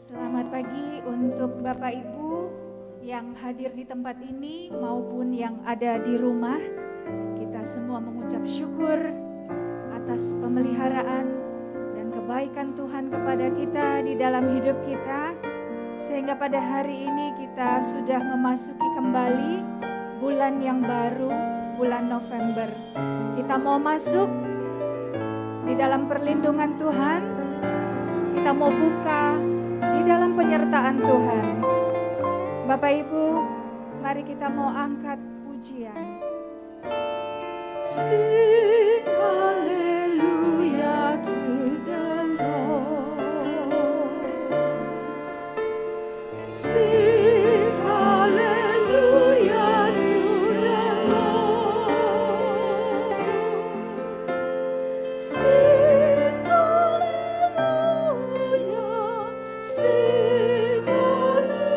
Selamat pagi untuk Bapak Ibu yang hadir di tempat ini maupun yang ada di rumah. Kita semua mengucap syukur atas pemeliharaan dan kebaikan Tuhan kepada kita di dalam hidup kita. Sehingga pada hari ini kita sudah memasuki kembali bulan yang baru, bulan November. Kita mau masuk di dalam perlindungan Tuhan. Kita mau buka di dalam penyertaan Tuhan. Bapak Ibu, mari kita mau angkat pujian. Sing hallelujah to the Lord. Sing hallelujah to the Lord. Sing hallelujah. Sing hallelujah.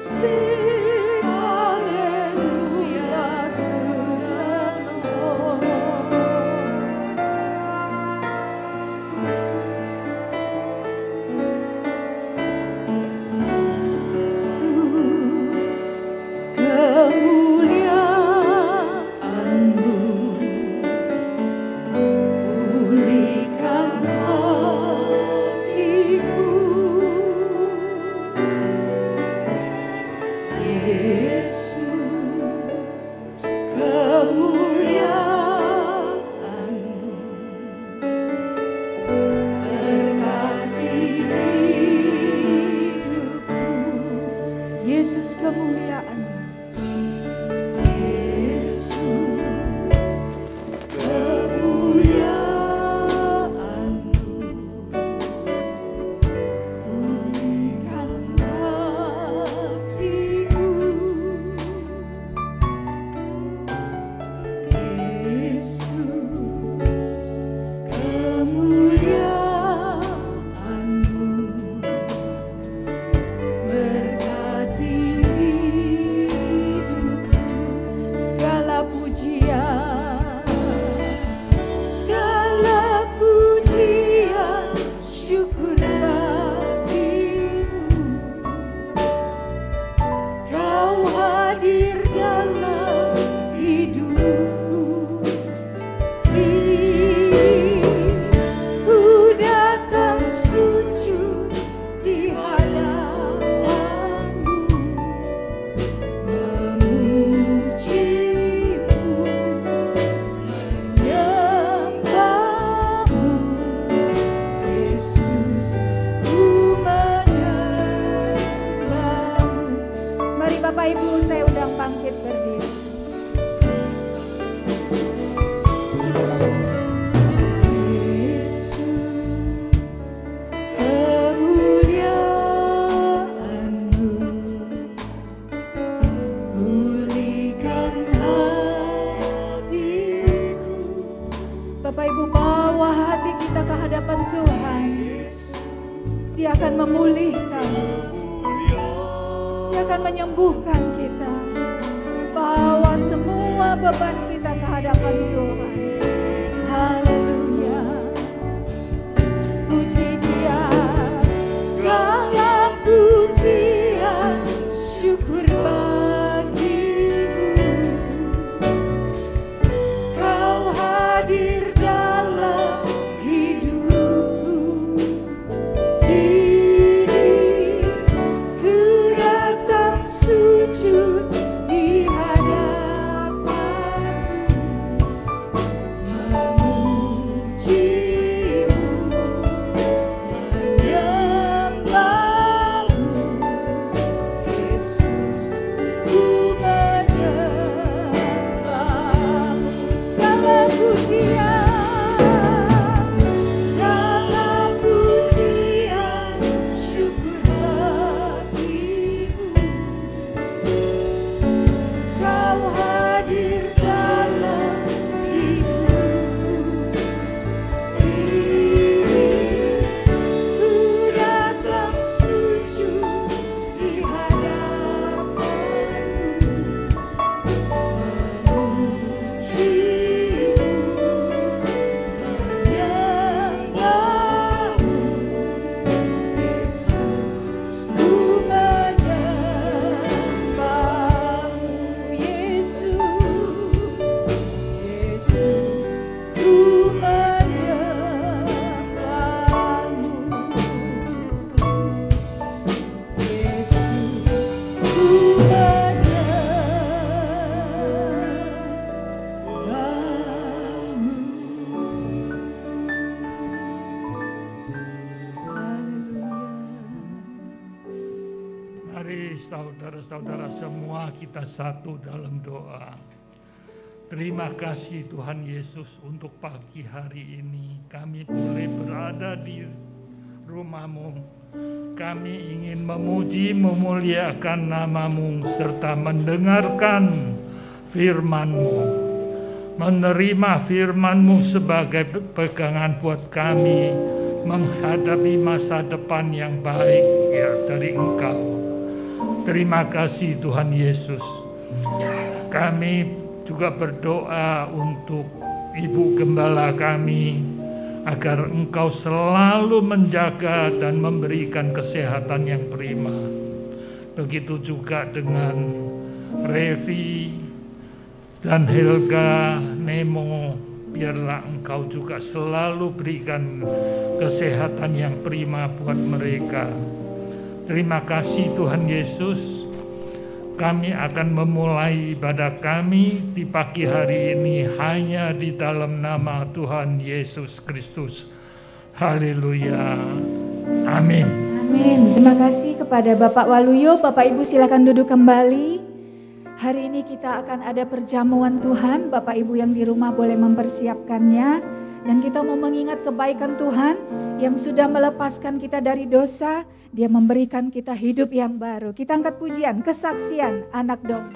Sing hallelujah to the Lord. Yesus, kemuliaan-Mu pulihkan hatiku. Yesus, kemuliaan-Mu berkati hidupku. Yesus, kemuliaan-Mu. Yesus, kemuliaan-Mu pulihkan hatiku. Yesus, kemuliaan-Mu berkati hidupku. Segala pujian, syukur bagimu. Kau hadir dalam hidupku. Ku datang sujud di hadapan-Mu, memuji-Mu, menyembah-Mu. Yesus, ku menyembah-Mu. Mari Bapak Ibu, saya undang bangkit berdiri. Yesus, kemuliaan-Mu pulihkan hatiku. Bapak Ibu, bawa hati kita ke hadapan Tuhan. Dia akan memulihkan, Dia akan menyembuhkan kita. Bawa semua beban kita ke hadapan Tuhan. Haleluya. Puji Dia, segala pujian, syukur bagimu. Kau hadir dalam hidupku. Kini ku datang sujud di hadapan-Mu, saudara-saudara semua kita satu dalam doa. Terima kasih Tuhan Yesus untuk pagi hari ini kami boleh berada di rumah-Mu. Kami ingin memuji, memuliakan nama-Mu serta mendengarkan firman-Mu. Menerima firman-Mu sebagai pegangan buat kami menghadapi masa depan yang baik ya dari Engkau. Terima kasih Tuhan Yesus. Kami juga berdoa untuk Ibu Gembala kami agar Engkau selalu menjaga dan memberikan kesehatan yang prima. Begitu juga dengan Revi dan Helga, Nemo, biarlah Engkau juga selalu berikan kesehatan yang prima buat mereka. Terima kasih Tuhan Yesus. Kami akan memulai ibadah kami di pagi hari ini hanya di dalam nama Tuhan Yesus Kristus. Haleluya. Amin. Amin. Terima kasih kepada Bapak Waluyo. Bapak Ibu silakan duduk kembali. Hari ini kita akan ada perjamuan Tuhan. Bapak Ibu yang di rumah boleh mempersiapkannya. Dan kita mau mengingat kebaikan Tuhan yang sudah melepaskan kita dari dosa. Dia memberikan kita hidup yang baru. Kita angkat pujian, kesaksian anak domba.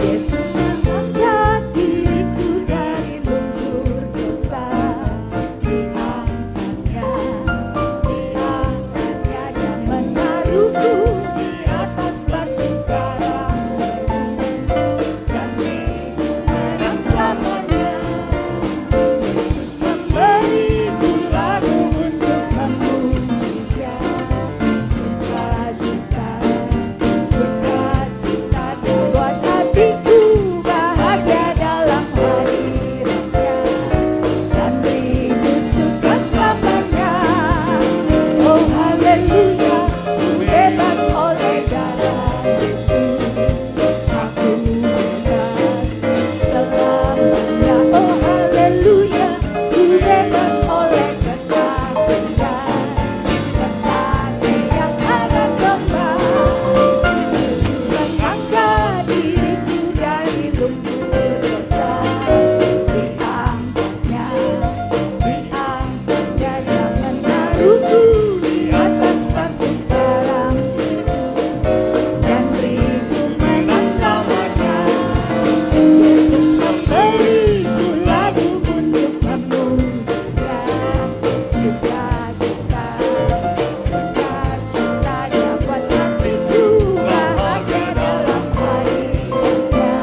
Yesus mengangkat diriku dari lumpur dosa. Diangkatnya, dia menaruhku di atas batu karang. Dan hidup menang selamanya. Yesus memberiku lagu untuk memuji Dia. Sukacita Dia buat hatiku bahagia dalam hadirat-Nya. Dan rindu suka selamanya. Oh haleluya, ku bebas oleh darah Yesus. Aku bebas selamanya. Oh haleluya, ku bebas oleh kesaksian anak domba. Yesus mengangkat diriku dari lumpur dosa. Diangkatnya, Dia menaruhku di atas batu karang. Dan rindu menang selamanya. Yesus memberiku lagu untuk memuji Dia. Sukacita Dia buat hatiku bahagia dalam hadirat-Nya.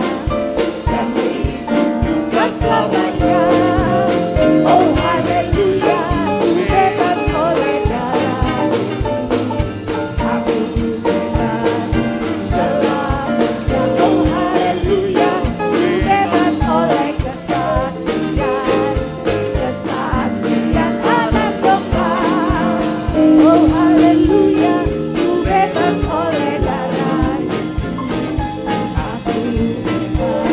Dan rindu suka selamanya. Oh haleluya, ku bebas oleh darah Yesus. Aku bebas selamanya. Oh haleluya, ku bebas oleh kesaksian anak domba. Oh haleluya, ku bebas oleh darah Yesus. Aku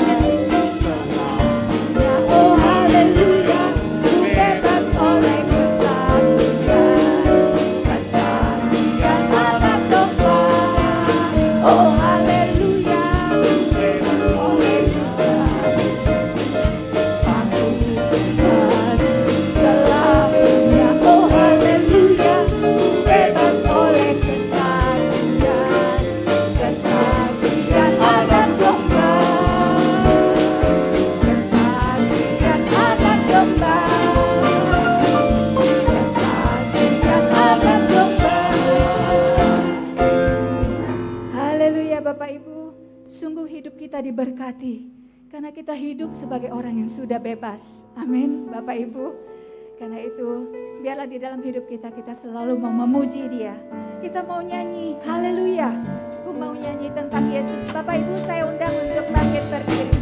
bebas selamanya. Oh haleluya, ku bebas oleh kesaksian anak domba. Oh haleluya, ku bebas oleh darah Yesus. Aku bebas selamanya. Oh haleluya, ku bebas oleh kesaksian anak domba. Kesaksian anak domba. Kesaksian anak domba. Haleluya Bapak Ibu, sungguh hidup kita diberkati karena kita hidup sebagai orang yang sudah bebas. Amin Bapak Ibu. Karena itu biarlah di dalam hidup kita selalu mau memuji Dia. Kita mau nyanyi haleluya. Aku mau nyanyi tentang Yesus. Bapak Ibu saya undang untuk bangkit berdiri.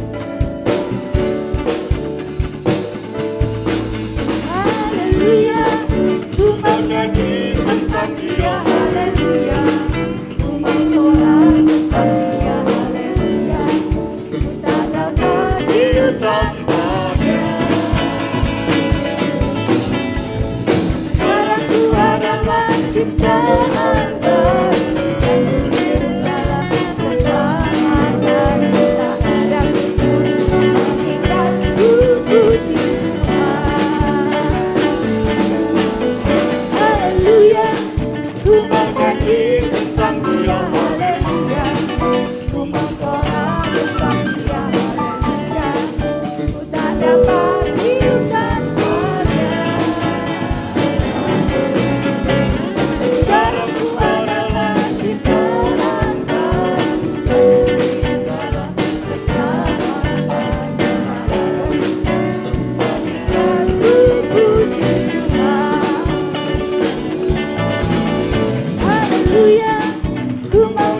Haleluya, ku mau nyanyi tentang Dia. Haleluya, ku mau sorak tentang Dia. Haleluya, ku tak dapat hidup tanpa Dia.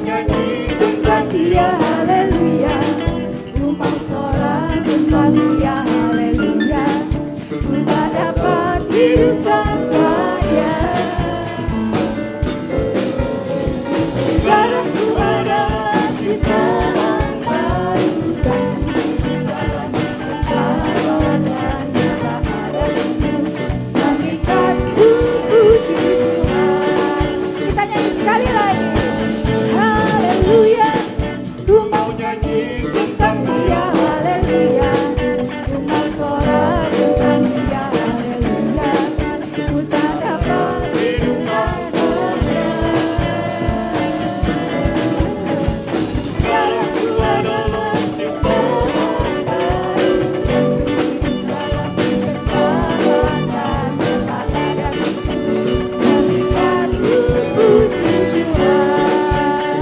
nyanyi tentang Dia, haleluya. Ku mau sorak tentang Dia, haleluya. Ku tak dapat hidup tanpa Dia. Sekarang ku adalah ciptaan baru dan dalam keselamatan tak ada untuk mengikatku, puji Tuhan. Kita nyanyi sekali lagi. Haleluya, ku mau nyanyi tentang Dia, haleluya. Ku mau sorak tentang Dia, haleluya. Ku tak dapat hidup tanpa Dia. Sekarang ku adalah ciptaan baru dalam keselamatan tak ada untuk mengikatku, puji Tuhan.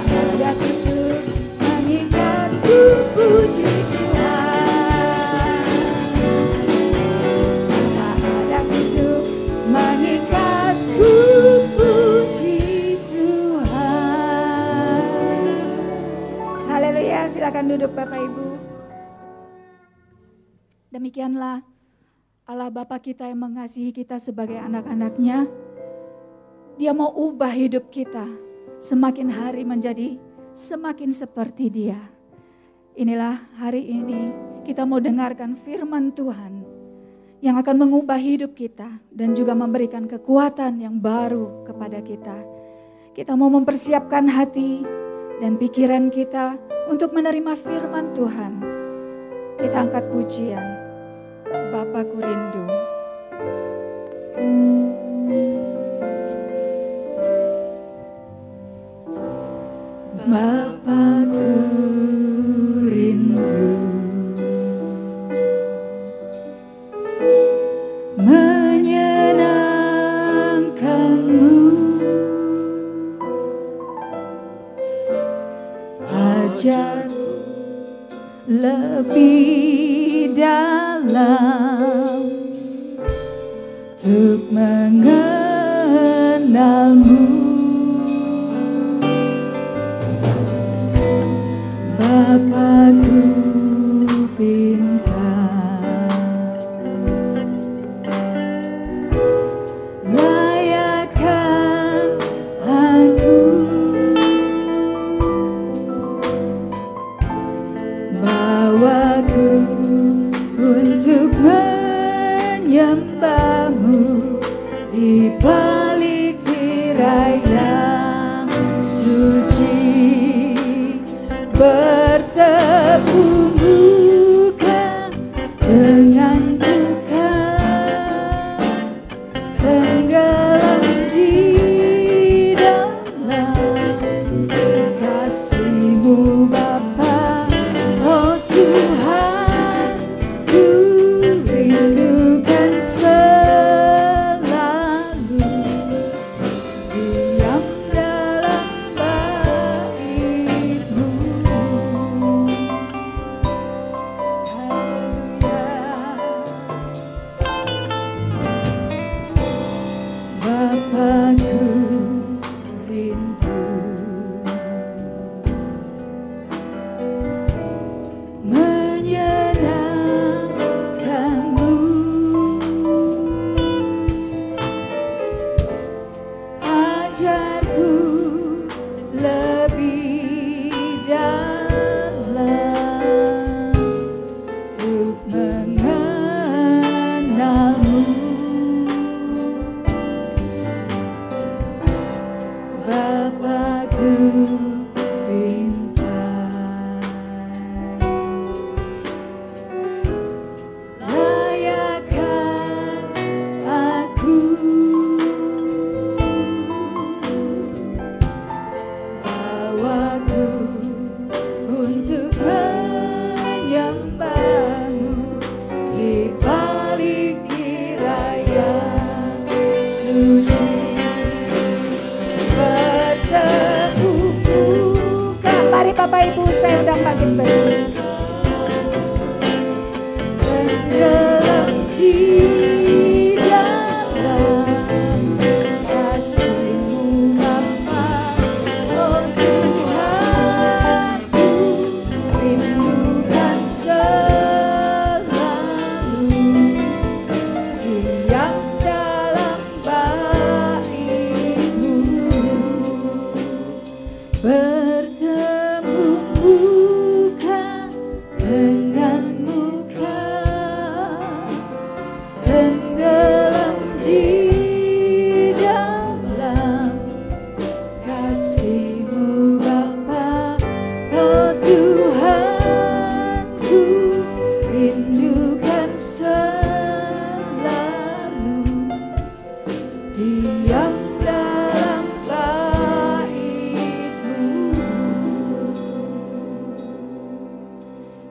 Tak ada untuk mengikatku, puji Tuhan. Tak ada untuk mengikatku, puji Tuhan. Haleluya, silakan duduk Bapak Ibu. Demikianlah Allah Bapa kita yang mengasihi kita sebagai anak-anaknya. Dia mau ubah hidup kita semakin hari menjadi semakin seperti Dia. Inilah hari ini kita mau dengarkan firman Tuhan yang akan mengubah hidup kita dan juga memberikan kekuatan yang baru kepada kita. Kita mau mempersiapkan hati dan pikiran kita untuk menerima firman Tuhan. Kita angkat pujian, Bapakku rindu. Bapakku rindu menyenangkanmu, ajar lebih dalam untuk mengenalmu. Bapakku pintar, layakkan aku, bawaku untuk menyembahmu di balik tirai yang suci. Bertepuk muka dengan duka, tenggelam di dalam kasih-Mu Bapa. Oh Tuhan, ku rindukan selalu diam dalam bait-Mu. Bapakku rindu menyenangkanmu, ajarku lebih dalam untuk mengenalmu. Bapakku pintar, layakkan aku, bawaku untuk menyembahmu di balik tirai yang suci. Bertepuk muka, mari Bapak Ibu, saya undang bangkit berdiri. Tenggelam di dalam kasih-Mu bertemu muka dengan muka, tenggelam di dalam kasih-Mu Bapa. Oh Tuhanku, rindukan selalu diam dalam bait-Mu,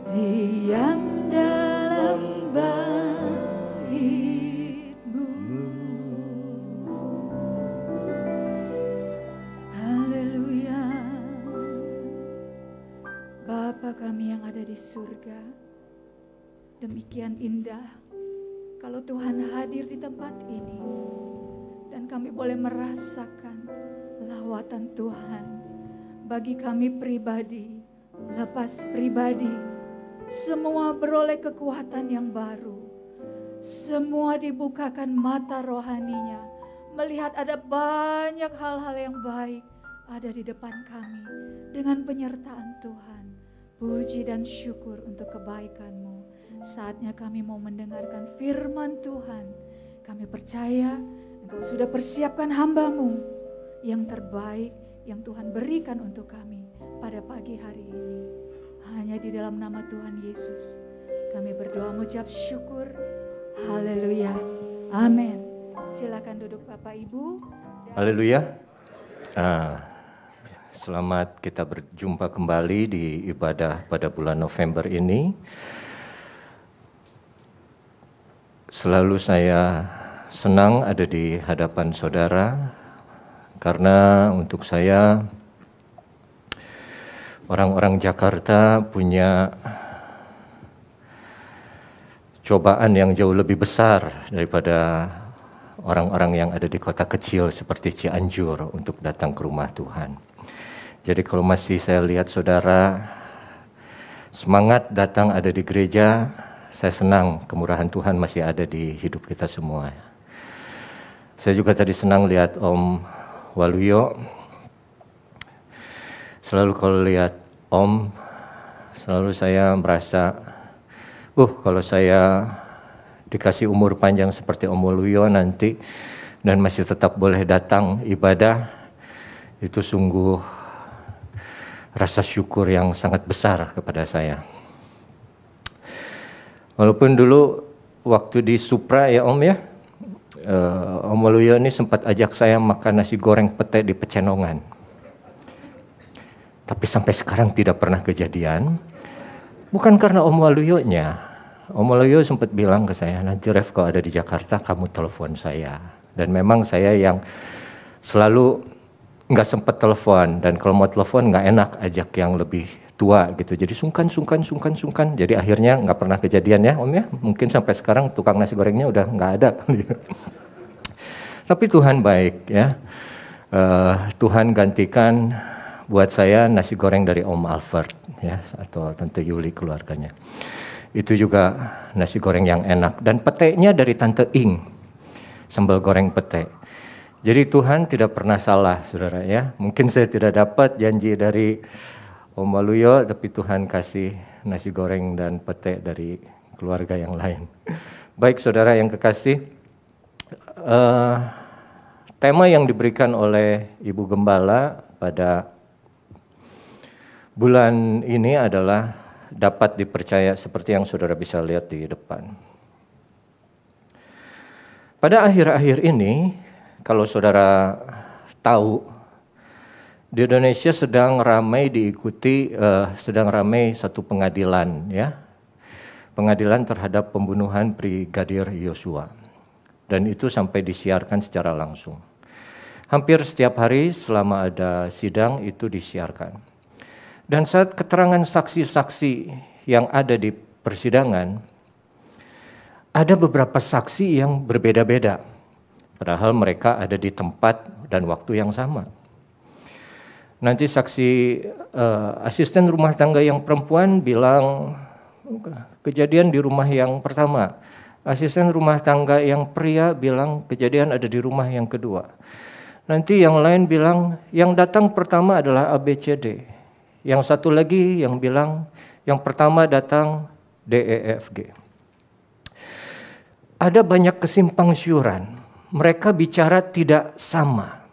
diam dalam bait-Mu. Haleluya. Bapa kami yang ada di surga, demikian indah kalau Tuhan hadir di tempat ini dan kami boleh merasakan lawatan Tuhan bagi kami pribadi, lepas pribadi. Semua beroleh kekuatan yang baru, semua dibukakan mata rohaninya, melihat ada banyak hal-hal yang baik ada di depan kami. Dengan penyertaan Tuhan, puji dan syukur untuk kebaikan-Mu. Saatnya kami mau mendengarkan firman Tuhan. Kami percaya Engkau sudah persiapkan hamba-Mu yang terbaik yang Tuhan berikan untuk kami pada pagi hari ini. Hanya di dalam nama Tuhan Yesus kami berdoa mengucap syukur. Haleluya. Amin. Silakan duduk Bapak Ibu. Haleluya. Selamat kita berjumpa kembali di ibadah pada bulan November ini. Selalu saya senang ada di hadapan saudara, karena untuk saya orang-orang Jakarta punya cobaan yang jauh lebih besar daripada orang-orang yang ada di kota kecil seperti Cianjur untuk datang ke rumah Tuhan. Jadi kalau masih saya lihat saudara semangat datang ada di gereja, saya senang kemurahan Tuhan masih ada di hidup kita semua. Saya juga tadi senang lihat Om Waluyo. Selalu kalau lihat Om, selalu saya merasa, kalau saya dikasih umur panjang seperti Om Waluyo nanti dan masih tetap boleh datang ibadah, itu sungguh rasa syukur yang sangat besar kepada saya. Walaupun dulu waktu di Supra ya Om ya, Om Waluyo ini sempat ajak saya makan nasi goreng pete di Pecenongan. Tapi sampai sekarang tidak pernah kejadian. Bukan karena Om Waluyo-nya. Om Waluyo sempat bilang ke saya, nanti Rev kalau ada di Jakarta kamu telepon saya. Dan memang saya yang selalu nggak sempat telepon. Dan kalau mau telepon nggak enak ajak yang lebih tua gitu. Jadi sungkan. Jadi akhirnya nggak pernah kejadian ya Om ya. Mungkin sampai sekarang tukang nasi gorengnya udah nggak ada. Tapi Tuhan baik ya. Tuhan gantikan buat saya nasi goreng dari Om Alfred ya, atau Tante Yuli keluarganya. Itu juga nasi goreng yang enak. Dan petenya dari Tante Ing, sambal goreng pete. Jadi Tuhan tidak pernah salah saudara ya. Mungkin saya tidak dapat janji dari Om Waluyo, tapi Tuhan kasih nasi goreng dan pete dari keluarga yang lain. Baik saudara yang kekasih, tema yang diberikan oleh Ibu Gembala pada bulan ini adalah dapat dipercaya, seperti yang saudara bisa lihat di depan. Pada akhir-akhir ini, kalau saudara tahu, di Indonesia sedang ramai satu pengadilan ya. Pengadilan terhadap pembunuhan Brigadir Yosua. Dan itu sampai disiarkan secara langsung. Hampir setiap hari selama ada sidang itu disiarkan. Dan saat keterangan saksi-saksi yang ada di persidangan, ada beberapa saksi yang berbeda-beda. Padahal mereka ada di tempat dan waktu yang sama. Nanti saksi asisten rumah tangga yang perempuan bilang kejadian di rumah yang pertama. Asisten rumah tangga yang pria bilang kejadian ada di rumah yang kedua. Nanti yang lain bilang yang datang pertama adalah ABCD. Yang satu lagi yang bilang yang pertama datang DEFG. Ada banyak kesimpang siuran. Mereka bicara tidak sama.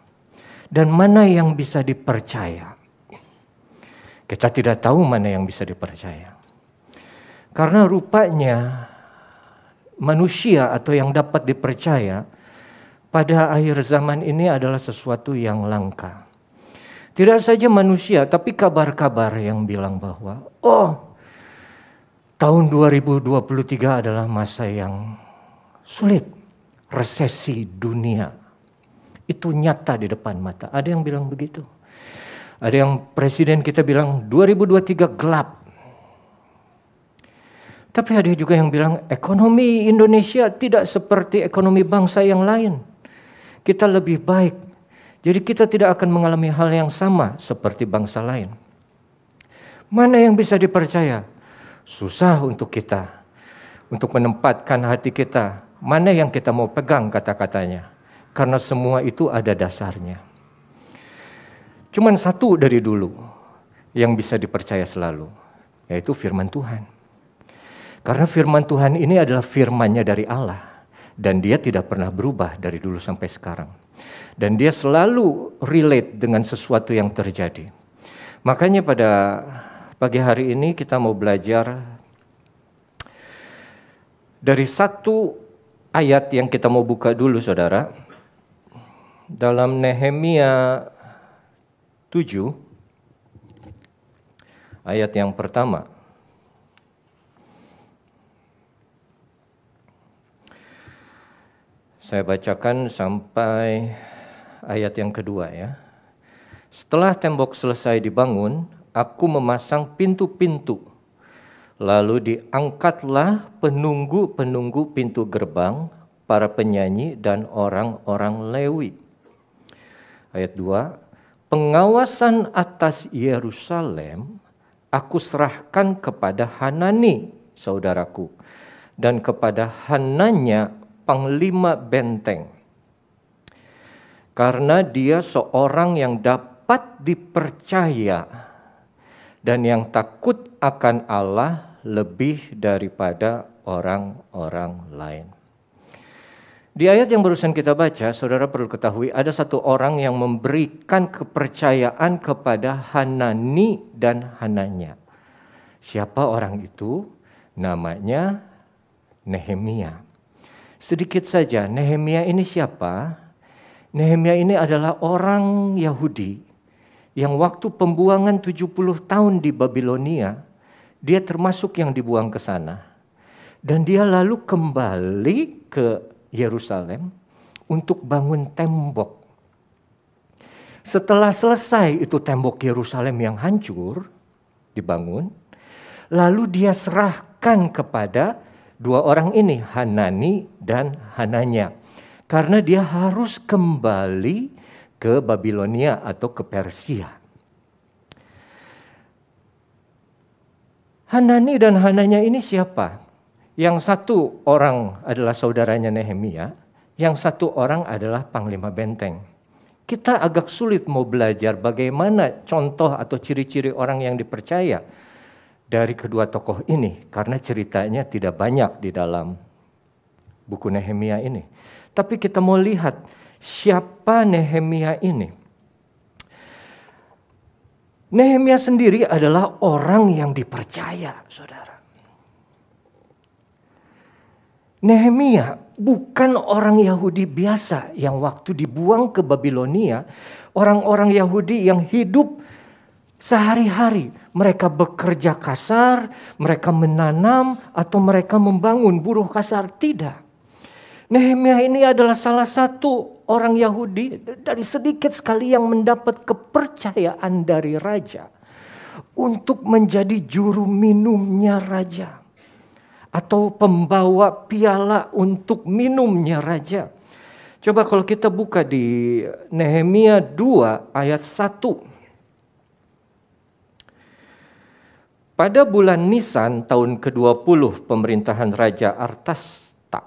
Dan mana yang bisa dipercaya? Kita tidak tahu mana yang bisa dipercaya. Karena rupanya manusia atau yang dapat dipercaya pada akhir zaman ini adalah sesuatu yang langka. Tidak saja manusia, tapi kabar-kabar yang bilang bahwa tahun 2023 adalah masa yang sulit, resesi dunia. Itu nyata di depan mata. Ada yang bilang begitu. Ada yang presiden kita bilang 2023 gelap. Tapi ada juga yang bilang ekonomi Indonesia tidak seperti ekonomi bangsa yang lain. Kita lebih baik. Jadi kita tidak akan mengalami hal yang sama seperti bangsa lain. Mana yang bisa dipercaya? Susah untuk kita. Untuk menempatkan hati kita. Mana yang kita mau pegang kata-katanya. Karena semua itu ada dasarnya. Cuman satu dari dulu yang bisa dipercaya selalu. Yaitu firman Tuhan. Karena firman Tuhan ini adalah firman-Nya dari Allah. Dan dia tidak pernah berubah dari dulu sampai sekarang. Dan dia selalu relate dengan sesuatu yang terjadi. Makanya pada pagi hari ini kita mau belajar dari satu ayat yang kita mau buka dulu saudara. Dalam Nehemia 7 ayat yang pertama. Saya bacakan sampai ayat yang kedua ya. Setelah tembok selesai dibangun, aku memasang pintu-pintu. Lalu diangkatlah penunggu-penunggu pintu gerbang, para penyanyi dan orang-orang Lewi. Ayat 2, pengawasan atas Yerusalem aku serahkan kepada Hanani, saudaraku, dan kepada Hananya, panglima benteng, karena dia seorang yang dapat dipercaya dan yang takut akan Allah lebih daripada orang-orang lain. Di ayat yang barusan kita baca, saudara perlu ketahui ada satu orang yang memberikan kepercayaan kepada Hanani dan Hananya. Siapa orang itu? Namanya Nehemia. Sedikit saja, Nehemia ini siapa? Nehemia ini adalah orang Yahudi yang waktu pembuangan 70 tahun di Babilonia, dia termasuk yang dibuang ke sana. Dan dia lalu kembali ke Yerusalem untuk bangun tembok. Setelah selesai itu tembok Yerusalem yang hancur dibangun, lalu dia serahkan kepada dua orang ini, Hanani dan Hananya. Karena dia harus kembali ke Babilonia atau ke Persia. Hanani dan Hananya ini siapa? Yang satu orang adalah saudaranya Nehemia, yang satu orang adalah panglima benteng. Kita agak sulit mau belajar bagaimana contoh atau ciri-ciri orang yang dipercaya dari kedua tokoh ini, karena ceritanya tidak banyak di dalam buku Nehemia ini. Tapi kita mau lihat siapa Nehemia ini. Nehemia sendiri adalah orang yang dipercaya, saudara. Nehemia bukan orang Yahudi biasa yang waktu dibuang ke Babilonia, orang-orang Yahudi yang hidup sehari-hari. Mereka bekerja kasar, mereka menanam, atau mereka membangun, buruh kasar. Tidak. Nehemia ini adalah salah satu orang Yahudi dari sedikit sekali yang mendapat kepercayaan dari raja untuk menjadi juru minumnya raja atau pembawa piala untuk minumnya raja. Coba kalau kita buka di Nehemia 2 ayat 1. Pada bulan Nisan tahun ke-20 pemerintahan Raja Artasasta,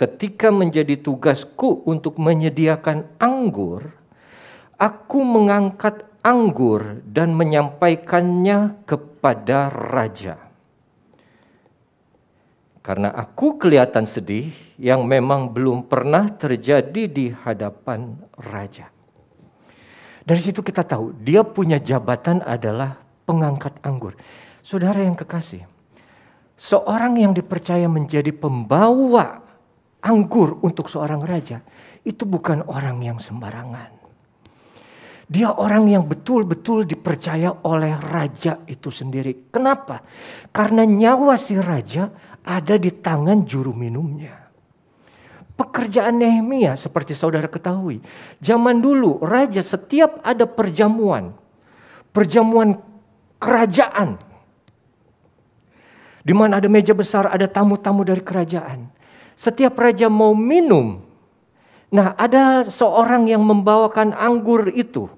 ketika menjadi tugasku untuk menyediakan anggur, aku mengangkat anggur dan menyampaikannya kepada raja. Karena aku kelihatan sedih yang memang belum pernah terjadi di hadapan raja. Dari situ kita tahu dia punya jabatan adalah pengangkat anggur. Saudara yang kekasih, seorang yang dipercaya menjadi pembawa anggur untuk seorang raja, itu bukan orang yang sembarangan. Dia orang yang betul-betul dipercaya oleh raja itu sendiri. Kenapa? Karena nyawa si raja ada di tangan juru minumnya. Pekerjaan Nehemia seperti saudara ketahui, zaman dulu raja setiap ada perjamuan kerajaan, di mana ada meja besar, ada tamu-tamu dari kerajaan. Setiap raja mau minum, nah ada seorang yang membawakan anggur itu.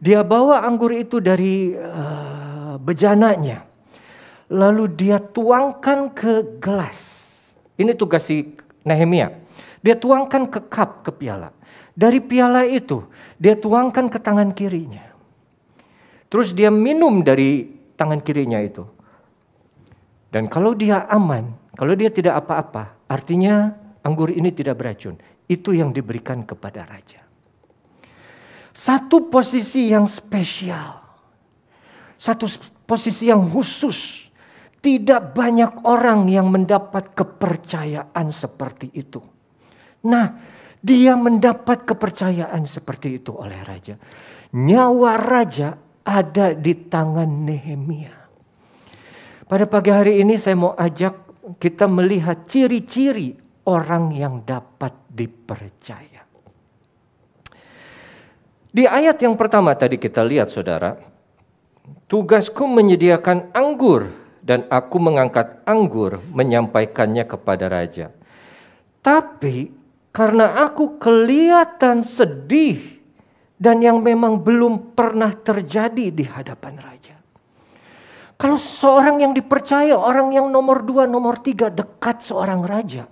Dia bawa anggur itu dari bejananya, lalu dia tuangkan ke gelas. Ini tugas si Nehemia. Dia tuangkan ke cup, ke piala. Dari piala itu dia tuangkan ke tangan kirinya. Terus dia minum dari tangan kirinya itu. Dan kalau dia aman, kalau dia tidak apa-apa, artinya anggur ini tidak beracun. Itu yang diberikan kepada raja. Satu posisi yang spesial. Satu posisi yang khusus. Tidak banyak orang yang mendapat kepercayaan seperti itu. Nah, dia mendapat kepercayaan seperti itu oleh raja. Nyawa raja ada di tangan Nehemia. Pada pagi hari ini saya mau ajak kita melihat ciri-ciri orang yang dapat dipercaya. Di ayat yang pertama tadi kita lihat saudara, tugasku menyediakan anggur dan aku mengangkat anggur menyampaikannya kepada raja. Tapi karena aku kelihatan sedih dan yang memang belum pernah terjadi di hadapan raja. Kalau seorang yang dipercaya, orang yang nomor 2, nomor 3 dekat seorang raja,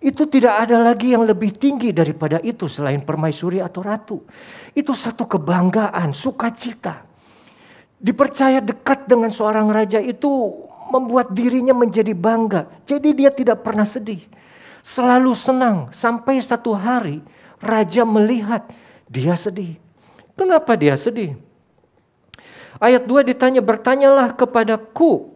itu tidak ada lagi yang lebih tinggi daripada itu selain permaisuri atau ratu. Itu satu kebanggaan, sukacita. Dipercaya dekat dengan seorang raja itu membuat dirinya menjadi bangga. Jadi dia tidak pernah sedih. Selalu senang sampai satu hari raja melihat dia sedih. Kenapa dia sedih? Ayat 2 ditanya, bertanyalah kepadaku,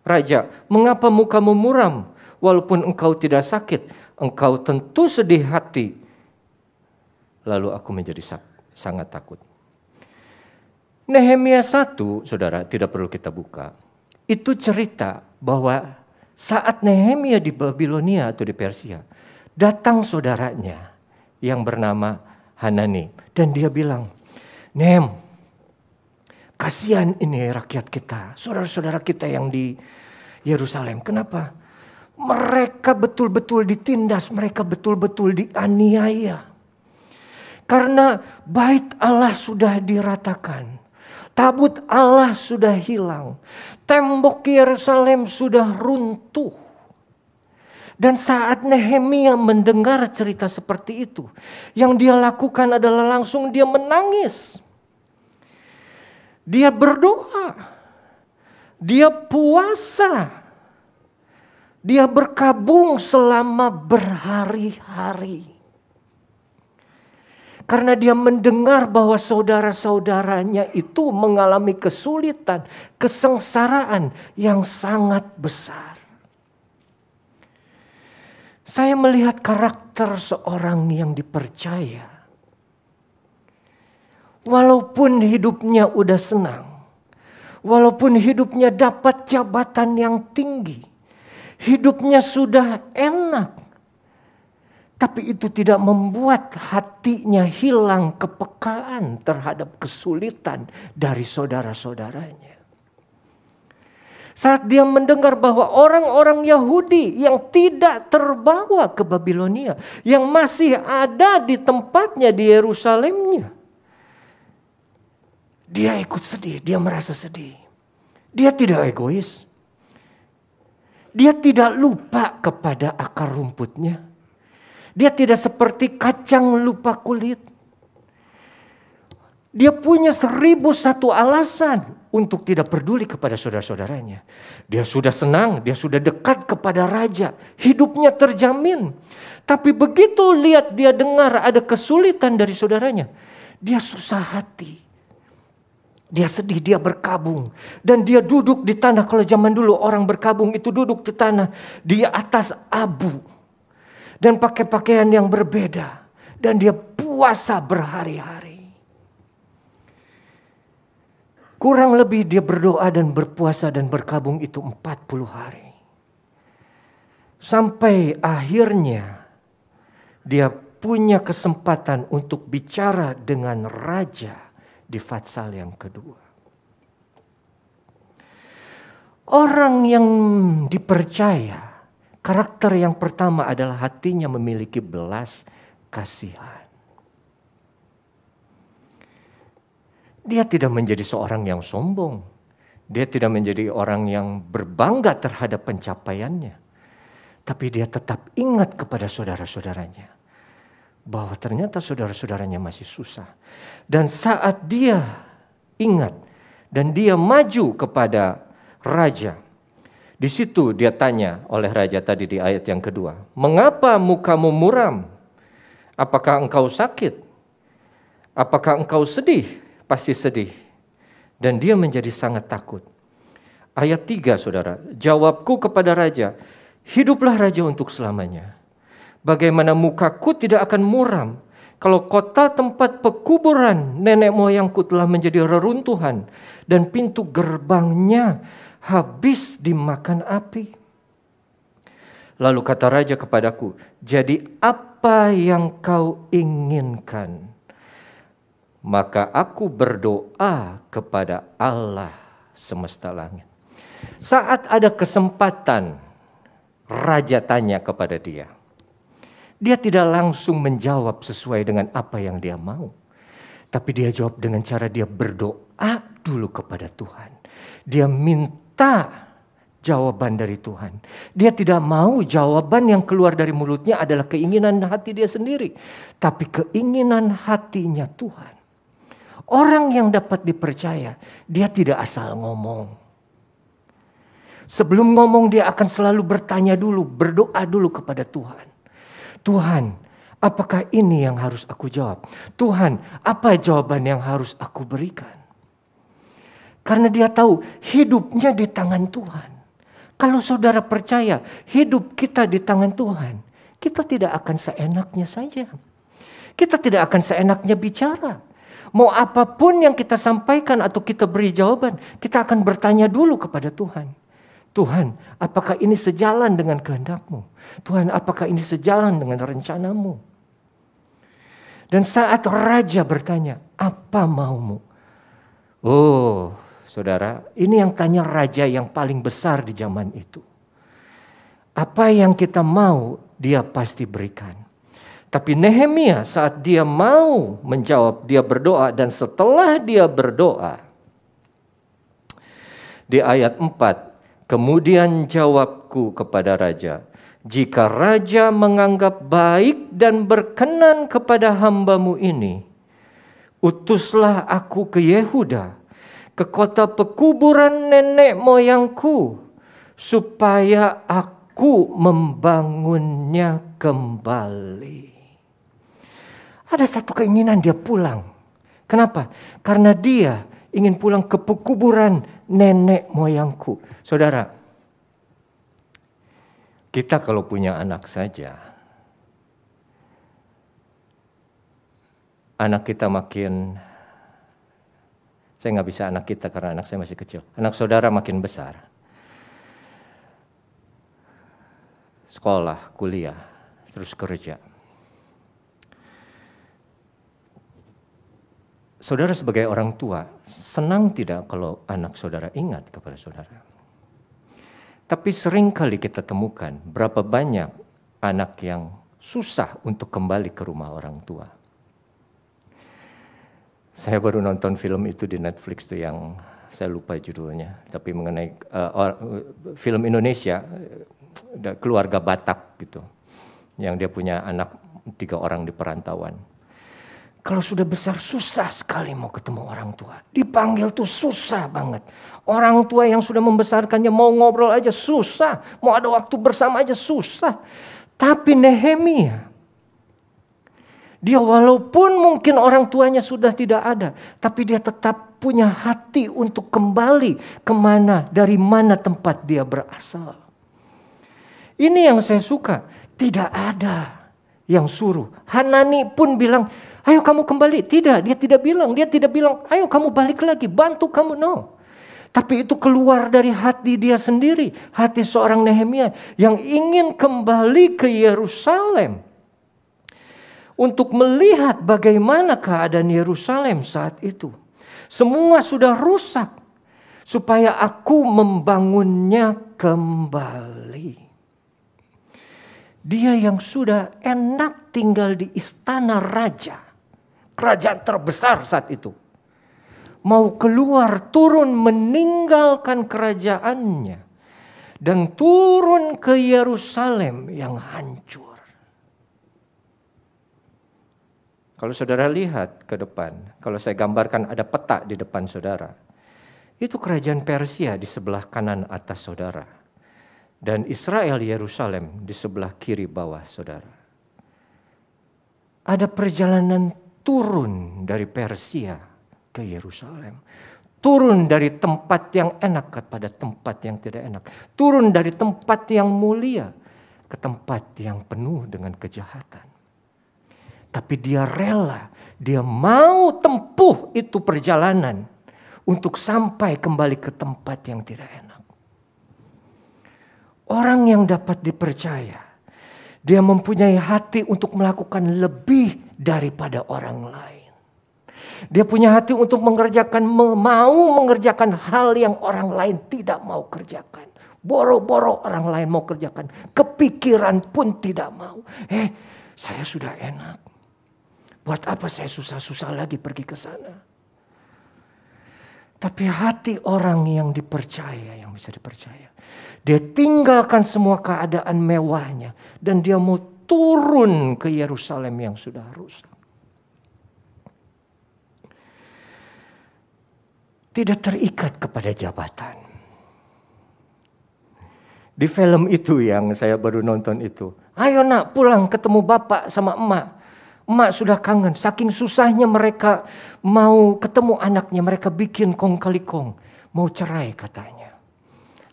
raja, mengapa mukamu muram? Walaupun engkau tidak sakit, engkau tentu sedih hati. Lalu aku menjadi sangat takut. Nehemia 1, saudara, tidak perlu kita buka. Itu cerita bahwa saat Nehemia di Babilonia atau di Persia, datang saudaranya yang bernama Hanani. Dan dia bilang, Nem, kasihan ini rakyat kita, saudara-saudara kita yang di Yerusalem. Kenapa? Mereka betul-betul ditindas, mereka betul-betul dianiaya. Karena bait Allah sudah diratakan, tabut Allah sudah hilang, tembok Yerusalem sudah runtuh. Dan saat Nehemia mendengar cerita seperti itu, yang dia lakukan adalah langsung dia menangis. Dia berdoa, dia puasa, dia berkabung selama berhari-hari. Karena dia mendengar bahwa saudara-saudaranya itu mengalami kesulitan, kesengsaraan yang sangat besar. Saya melihat karakter seorang yang dipercaya. Walaupun hidupnya udah senang, walaupun hidupnya dapat jabatan yang tinggi, hidupnya sudah enak, tapi itu tidak membuat hatinya hilang kepekaan terhadap kesulitan dari saudara-saudaranya. Saat dia mendengar bahwa orang-orang Yahudi yang tidak terbawa ke Babilonia, yang masih ada di tempatnya di Yerusalemnya, dia ikut sedih, dia merasa sedih. Dia tidak egois. Dia tidak lupa kepada akar rumputnya. Dia tidak seperti kacang lupa kulit. Dia punya 1001 alasan untuk tidak peduli kepada saudara-saudaranya. Dia sudah senang, dia sudah dekat kepada raja. Hidupnya terjamin. Tapi begitu lihat dia dengar ada kesulitan dari saudaranya, dia susah hati. Dia sedih, dia berkabung. Dan dia duduk di tanah. Kalau zaman dulu orang berkabung itu duduk di tanah. Di atas abu. Dan pakai pakaian yang berbeda. Dan dia puasa berhari-hari. Kurang lebih dia berdoa dan berpuasa dan berkabung itu 40 hari. Sampai akhirnya dia punya kesempatan untuk bicara dengan raja di Fatsal yang kedua. Orang yang dipercaya, karakter yang pertama adalah hatinya memiliki belas kasihan. Dia tidak menjadi seorang yang sombong. Dia tidak menjadi orang yang berbangga terhadap pencapaiannya. Tapi dia tetap ingat kepada saudara-saudaranya. Bahwa ternyata saudara-saudaranya masih susah. Dan saat dia ingat dan dia maju kepada raja. Di situ dia tanya oleh raja tadi di ayat yang kedua. Mengapa mukamu muram? Apakah engkau sakit? Apakah engkau sedih? Pasti sedih. Dan dia menjadi sangat takut. Ayat 3 saudara. Jawabku kepada raja. Hiduplah raja untuk selamanya. Bagaimana mukaku tidak akan muram kalau kota tempat pekuburan nenek moyangku telah menjadi reruntuhan dan pintu gerbangnya habis dimakan api. Lalu kata raja kepadaku, jadi apa yang kau inginkan? Maka aku berdoa kepada Allah semesta langit. Saat ada kesempatan, raja tanya kepada dia. Dia tidak langsung menjawab sesuai dengan apa yang dia mau. Tapi dia jawab dengan cara dia berdoa dulu kepada Tuhan. Dia minta jawaban dari Tuhan. Dia tidak mau jawaban yang keluar dari mulutnya adalah keinginan hati dia sendiri. Tapi keinginan hatinya Tuhan. Orang yang dapat dipercaya, dia tidak asal ngomong. Sebelum ngomong dia akan selalu bertanya dulu, berdoa dulu kepada Tuhan. Tuhan, apakah ini yang harus aku jawab? Tuhan, apa jawaban yang harus aku berikan? Karena dia tahu hidupnya di tangan Tuhan. Kalau saudara percaya hidup kita di tangan Tuhan, kita tidak akan seenaknya saja. Kita tidak akan seenaknya bicara. Mau apapun yang kita sampaikan atau kita beri jawaban, kita akan bertanya dulu kepada Tuhan. Tuhan, apakah ini sejalan dengan kehendak-Mu? Tuhan, apakah ini sejalan dengan rencanamu? Dan saat raja bertanya, apa maumu? Oh, saudara, ini yang tanya raja yang paling besar di zaman itu. Apa yang kita mau, dia pasti berikan. Tapi Nehemia saat dia mau menjawab, dia berdoa. Dan setelah dia berdoa, di ayat 4, kemudian jawabku kepada raja, jika raja menganggap baik dan berkenan kepada hamba-Mu ini, utuslah aku ke Yehuda, ke kota pekuburan nenek moyangku, supaya aku membangunnya kembali. Ada satu keinginan dia pulang. Kenapa? Karena dia ingin pulang ke pekuburan nenek moyangku. Saudara, kita kalau punya anak saja, anak kita makin, saya nggak bisa anak kita karena anak saya masih kecil. Anak saudara makin besar. Sekolah, kuliah, terus kerja. Saudara sebagai orang tua, senang tidak kalau anak saudara ingat kepada saudara? Tapi sering kali kita temukan berapa banyak anak yang susah untuk kembali ke rumah orang tua. Saya baru nonton film itu di Netflix tuh yang saya lupa judulnya, tapi mengenai film Indonesia, keluarga Batak gitu, yang dia punya anak 3 orang di perantauan. Kalau sudah besar susah sekali mau ketemu orang tua. Dipanggil tuh susah banget. Orang tua yang sudah membesarkannya mau ngobrol aja susah. Mau ada waktu bersama aja susah. Tapi Nehemia, dia walaupun mungkin orang tuanya sudah tidak ada, tapi dia tetap punya hati untuk kembali kemana, dari mana tempat dia berasal. Ini yang saya suka. Tidak ada yang suruh. Hanani pun bilang, ayo kamu kembali. Tidak, dia tidak bilang. Dia tidak bilang, ayo kamu balik lagi, bantu kamu. No. Tapi itu keluar dari hati dia sendiri. Hati seorang Nehemia yang ingin kembali ke Yerusalem. Untuk melihat bagaimana keadaan Yerusalem saat itu. Semua sudah rusak. Supaya aku membangunnya kembali. Dia yang sudah enak tinggal di istana raja. Kerajaan terbesar saat itu. Mau keluar, turun, meninggalkan kerajaannya. Dan turun ke Yerusalem yang hancur. Kalau saudara lihat ke depan, kalau saya gambarkan ada peta di depan saudara. Itu kerajaan Persia di sebelah kanan atas saudara. Dan Israel Yerusalem di sebelah kiri bawah saudara. Ada perjalanan turun dari Persia ke Yerusalem. Turun dari tempat yang enak kepada tempat yang tidak enak. Turun dari tempat yang mulia ke tempat yang penuh dengan kejahatan. Tapi dia rela, dia mau tempuh itu perjalanan untuk sampai kembali ke tempat yang tidak enak. Orang yang dapat dipercaya, dia mempunyai hati untuk melakukan lebih daripada orang lain. Dia punya hati untuk mau mengerjakan hal yang orang lain tidak mau kerjakan. Boro-boro orang lain mau kerjakan, kepikiran pun tidak mau. Saya sudah enak. Buat apa saya susah-susah lagi pergi ke sana? Tapi hati orang yang dipercaya, yang bisa dipercaya. Dia tinggalkan semua keadaan mewahnya. Dan dia mau turun ke Yerusalem yang sudah rusak. Tidak terikat kepada jabatan. Di film itu yang saya baru nonton itu. Ayo nak pulang ketemu bapak sama emak. Emak sudah kangen. Saking susahnya mereka mau ketemu anaknya. Mereka bikin kong kali kong. Mau cerai katanya.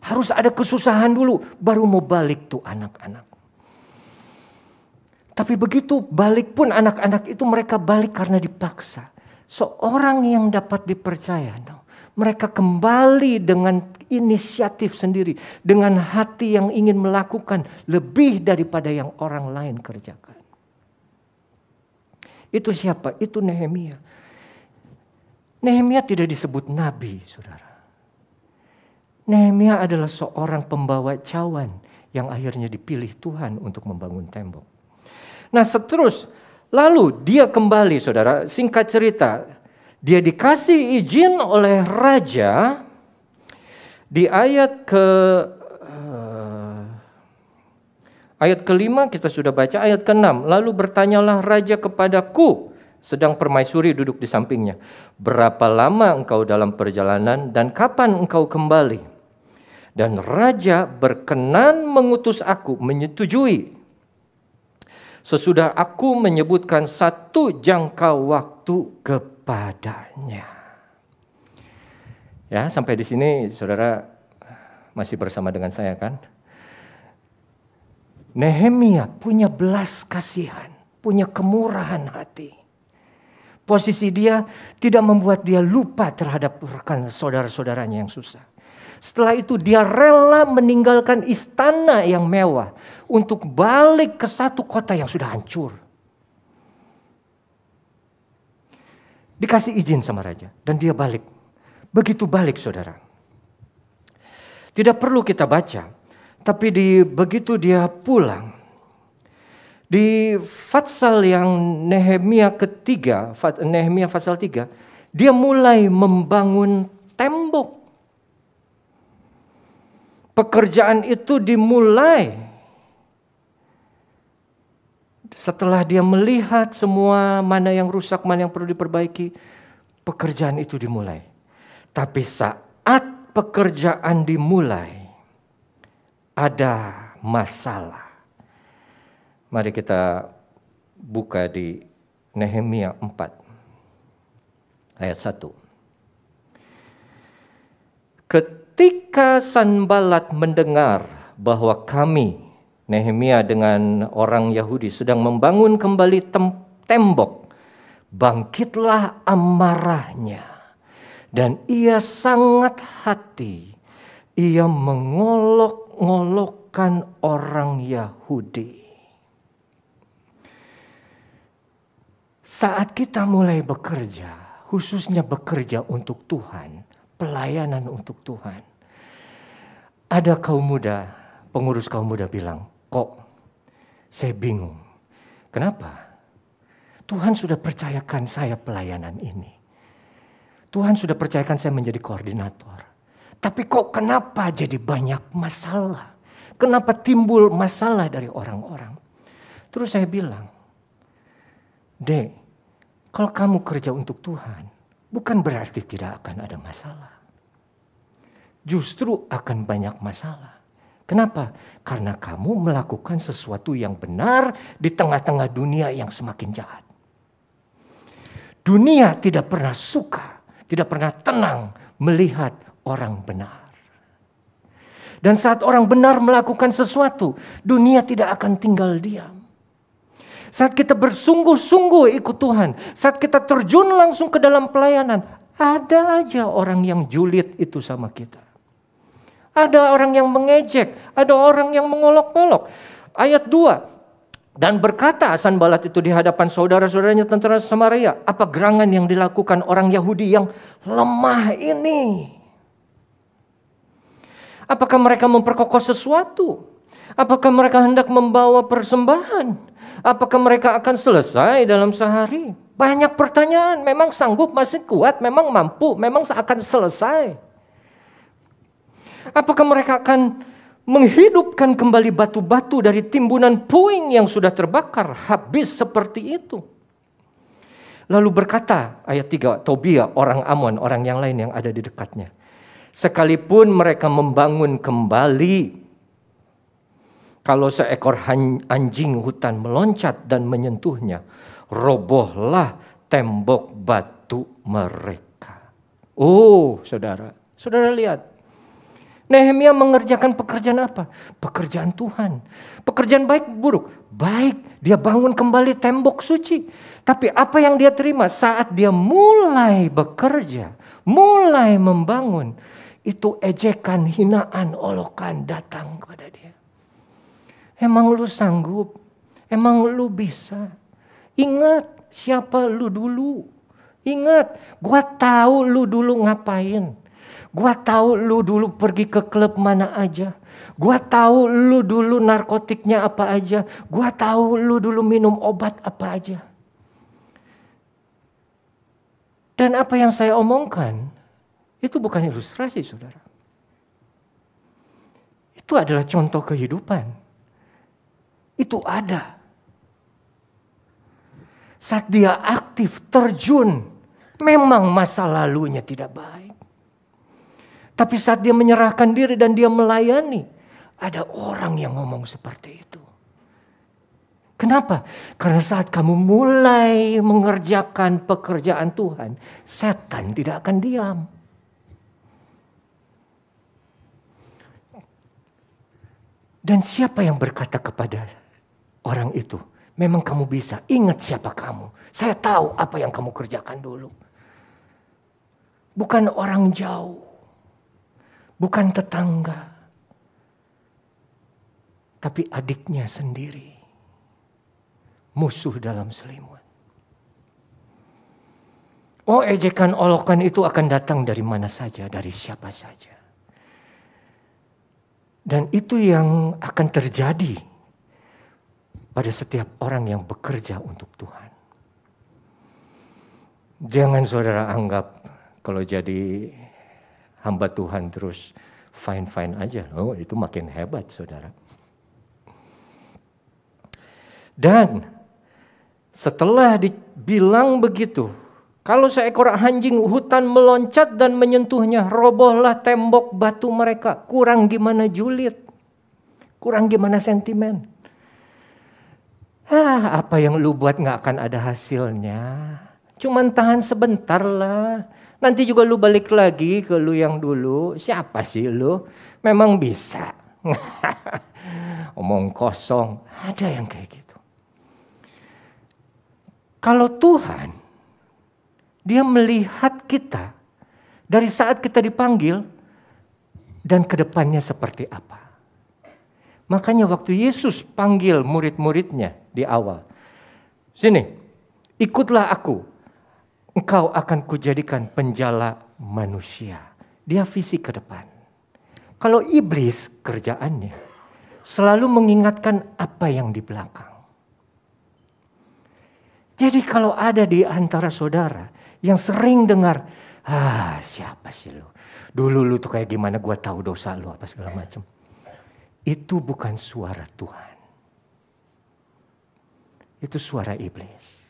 Harus ada kesusahan dulu. Baru mau balik tuh anak-anak. Tapi begitu balik pun anak-anak itu mereka balik karena dipaksa. Seorang yang dapat dipercaya. Mereka kembali dengan inisiatif sendiri. Dengan hati yang ingin melakukan lebih daripada yang orang lain kerjakan. Itu siapa? Itu Nehemia. Nehemia tidak disebut nabi, saudara. Nehemia adalah seorang pembawa cawan yang akhirnya dipilih Tuhan untuk membangun tembok. Nah lalu dia kembali, saudara. Singkat cerita, dia dikasih izin oleh raja di ayat ke-5 kita sudah baca, ayat ke-6. Lalu bertanyalah raja kepadaku, sedang permaisuri duduk di sampingnya. Berapa lama engkau dalam perjalanan dan kapan engkau kembali? Dan raja berkenan mengutus aku, menyetujui. Sesudah aku menyebutkan 1 jangka waktu kepadanya. Ya, sampai di sini saudara masih bersama dengan saya kan? Nehemia punya belas kasihan, punya kemurahan hati. Posisi dia tidak membuat dia lupa terhadap rekan saudara-saudaranya yang susah. Setelah itu dia rela meninggalkan istana yang mewah untuk balik ke satu kota yang sudah hancur. Dikasih izin sama raja dan dia balik. Begitu balik saudara. Tidak perlu kita baca, tapi begitu dia pulang. Di Fatsal yang Nehemia ketiga, Nehemia Fatsal 3, dia mulai membangun tembok. Pekerjaan itu dimulai setelah dia melihat semua mana yang rusak, mana yang perlu diperbaiki. Pekerjaan itu dimulai. Tapi saat pekerjaan dimulai, ada masalah. Mari kita buka di Nehemia 4 ayat 1. Ketika Sanballat mendengar bahwa kami, Nehemia dengan orang Yahudi, sedang membangun kembali tembok, bangkitlah amarahnya dan ia sangat hati. Ia mengolok-ngolokkan orang Yahudi. Saat kita mulai bekerja, khususnya bekerja untuk Tuhan, pelayanan untuk Tuhan, ada kaum muda, pengurus kaum muda bilang, kok saya bingung. Kenapa? Tuhan sudah percayakan saya pelayanan ini. Tuhan sudah percayakan saya menjadi koordinator. Tapi kok kenapa jadi banyak masalah? Kenapa timbul masalah dari orang-orang? Terus saya bilang, Dek, kalau kamu kerja untuk Tuhan, bukan berarti tidak akan ada masalah. Justru akan banyak masalah. Kenapa? Karena kamu melakukan sesuatu yang benar di tengah-tengah dunia yang semakin jahat. Dunia tidak pernah suka, tidak pernah tenang melihat orang benar. Dan saat orang benar melakukan sesuatu, dunia tidak akan tinggal diam. Saat kita bersungguh-sungguh ikut Tuhan, saat kita terjun langsung ke dalam pelayanan, ada aja orang yang julid itu sama kita. Ada orang yang mengejek, ada orang yang mengolok-olok. Ayat 2, dan berkata Sanballat itu di hadapan saudara-saudaranya tentara Samaria, apa gerangan yang dilakukan orang Yahudi yang lemah ini? Apakah mereka memperkokoh sesuatu? Apakah mereka hendak membawa persembahan? Apakah mereka akan selesai dalam sehari? Banyak pertanyaan, memang sanggup, masih kuat, memang mampu, memang akan selesai. Apakah mereka akan menghidupkan kembali batu-batu dari timbunan puing yang sudah terbakar habis seperti itu? Lalu berkata ayat 3, Tobia orang Amon, orang yang lain yang ada di dekatnya, sekalipun mereka membangun kembali, kalau seekor anjing hutan meloncat dan menyentuhnya, robohlah tembok batu mereka. Oh, saudara lihat. Nehemia mengerjakan pekerjaan apa? Pekerjaan Tuhan. Pekerjaan baik buruk? Baik, dia bangun kembali tembok suci. Tapi apa yang dia terima saat dia mulai bekerja, mulai membangun, itu ejekan, hinaan, olokan datang kepada dia. Emang lu sanggup? Emang lu bisa? Ingat siapa lu dulu. Ingat, gua tahu lu dulu ngapain. Gua tahu lu dulu pergi ke klub mana aja. Gua tahu lu dulu narkotiknya apa aja. Gua tahu lu dulu minum obat apa aja. Dan apa yang saya omongkan, itu bukan ilustrasi, saudara. Itu adalah contoh kehidupan. Itu ada. Saat dia aktif, terjun, memang masa lalunya tidak baik. Tapi saat dia menyerahkan diri dan dia melayani, ada orang yang ngomong seperti itu. Kenapa? Karena saat kamu mulai mengerjakan pekerjaan Tuhan, setan tidak akan diam. Dan siapa yang berkata kepada orang itu, memang kamu bisa, ingat siapa kamu. Saya tahu apa yang kamu kerjakan dulu. Bukan orang jauh. Bukan tetangga, tapi adiknya sendiri, musuh dalam selimut. Oh, ejekan olokan itu akan datang dari mana saja, dari siapa saja. Dan itu yang akan terjadi pada setiap orang yang bekerja untuk Tuhan. Jangan saudara anggap kalau jadi hamba Tuhan terus fine-fine aja. Oh, itu makin hebat, saudara. Dan setelah dibilang begitu, kalau seekor anjing hutan meloncat dan menyentuhnya, robohlah tembok batu mereka. Kurang gimana julid? Kurang gimana sentimen? Apa yang lu buat gak akan ada hasilnya. Cuman tahan sebentar lah. Nanti juga lu balik lagi ke lu yang dulu. Siapa sih lu? Memang bisa. Omong kosong. Ada yang kayak gitu. Kalau Tuhan, Dia melihat kita dari saat kita dipanggil dan ke depannya seperti apa. Makanya waktu Yesus panggil murid-muridnya di awal. Sini, ikutlah aku. Engkau akan kujadikan penjala manusia. Dia visi ke depan. Kalau iblis kerjaannya selalu mengingatkan apa yang di belakang. Jadi kalau ada di antara saudara yang sering dengar, siapa sih lu? Dulu lu tuh kayak gimana, gua tahu dosa lu apa segala macam. Itu bukan suara Tuhan. Itu suara iblis.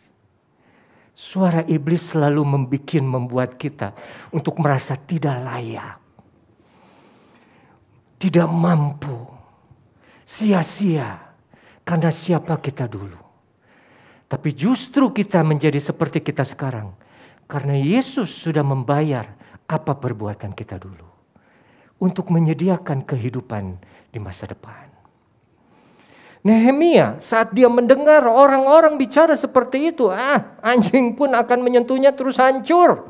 Suara iblis selalu membuat kita untuk merasa tidak layak. Tidak mampu. Sia-sia. Karena siapa kita dulu. Tapi justru kita menjadi seperti kita sekarang. Karena Yesus sudah membayar apa perbuatan kita dulu. Untuk menyediakan kehidupan di masa depan. Nehemia saat dia mendengar orang-orang bicara seperti itu. Anjing pun akan menyentuhnya terus hancur.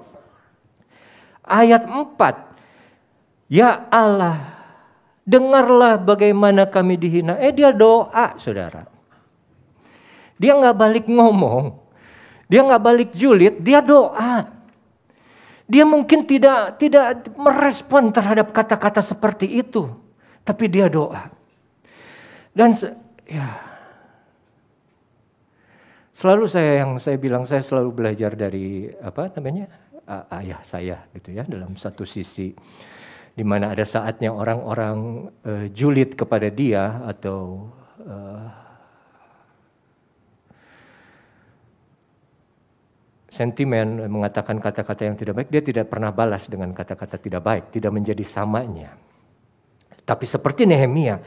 Ayat 4. Ya Allah, dengarlah bagaimana kami dihina. Dia doa, saudara. Dia gak balik ngomong. Dia gak balik julid, dia doa. Dia mungkin tidak merespon terhadap kata-kata seperti itu. Tapi dia doa. Dan selalu saya bilang saya selalu belajar dari ayah saya gitu ya, dalam satu sisi di mana ada saatnya orang-orang julid kepada dia atau sentimen, mengatakan kata-kata yang tidak baik, dia tidak pernah balas dengan kata-kata tidak baik, tidak menjadi samanya. Tapi seperti Nehemia,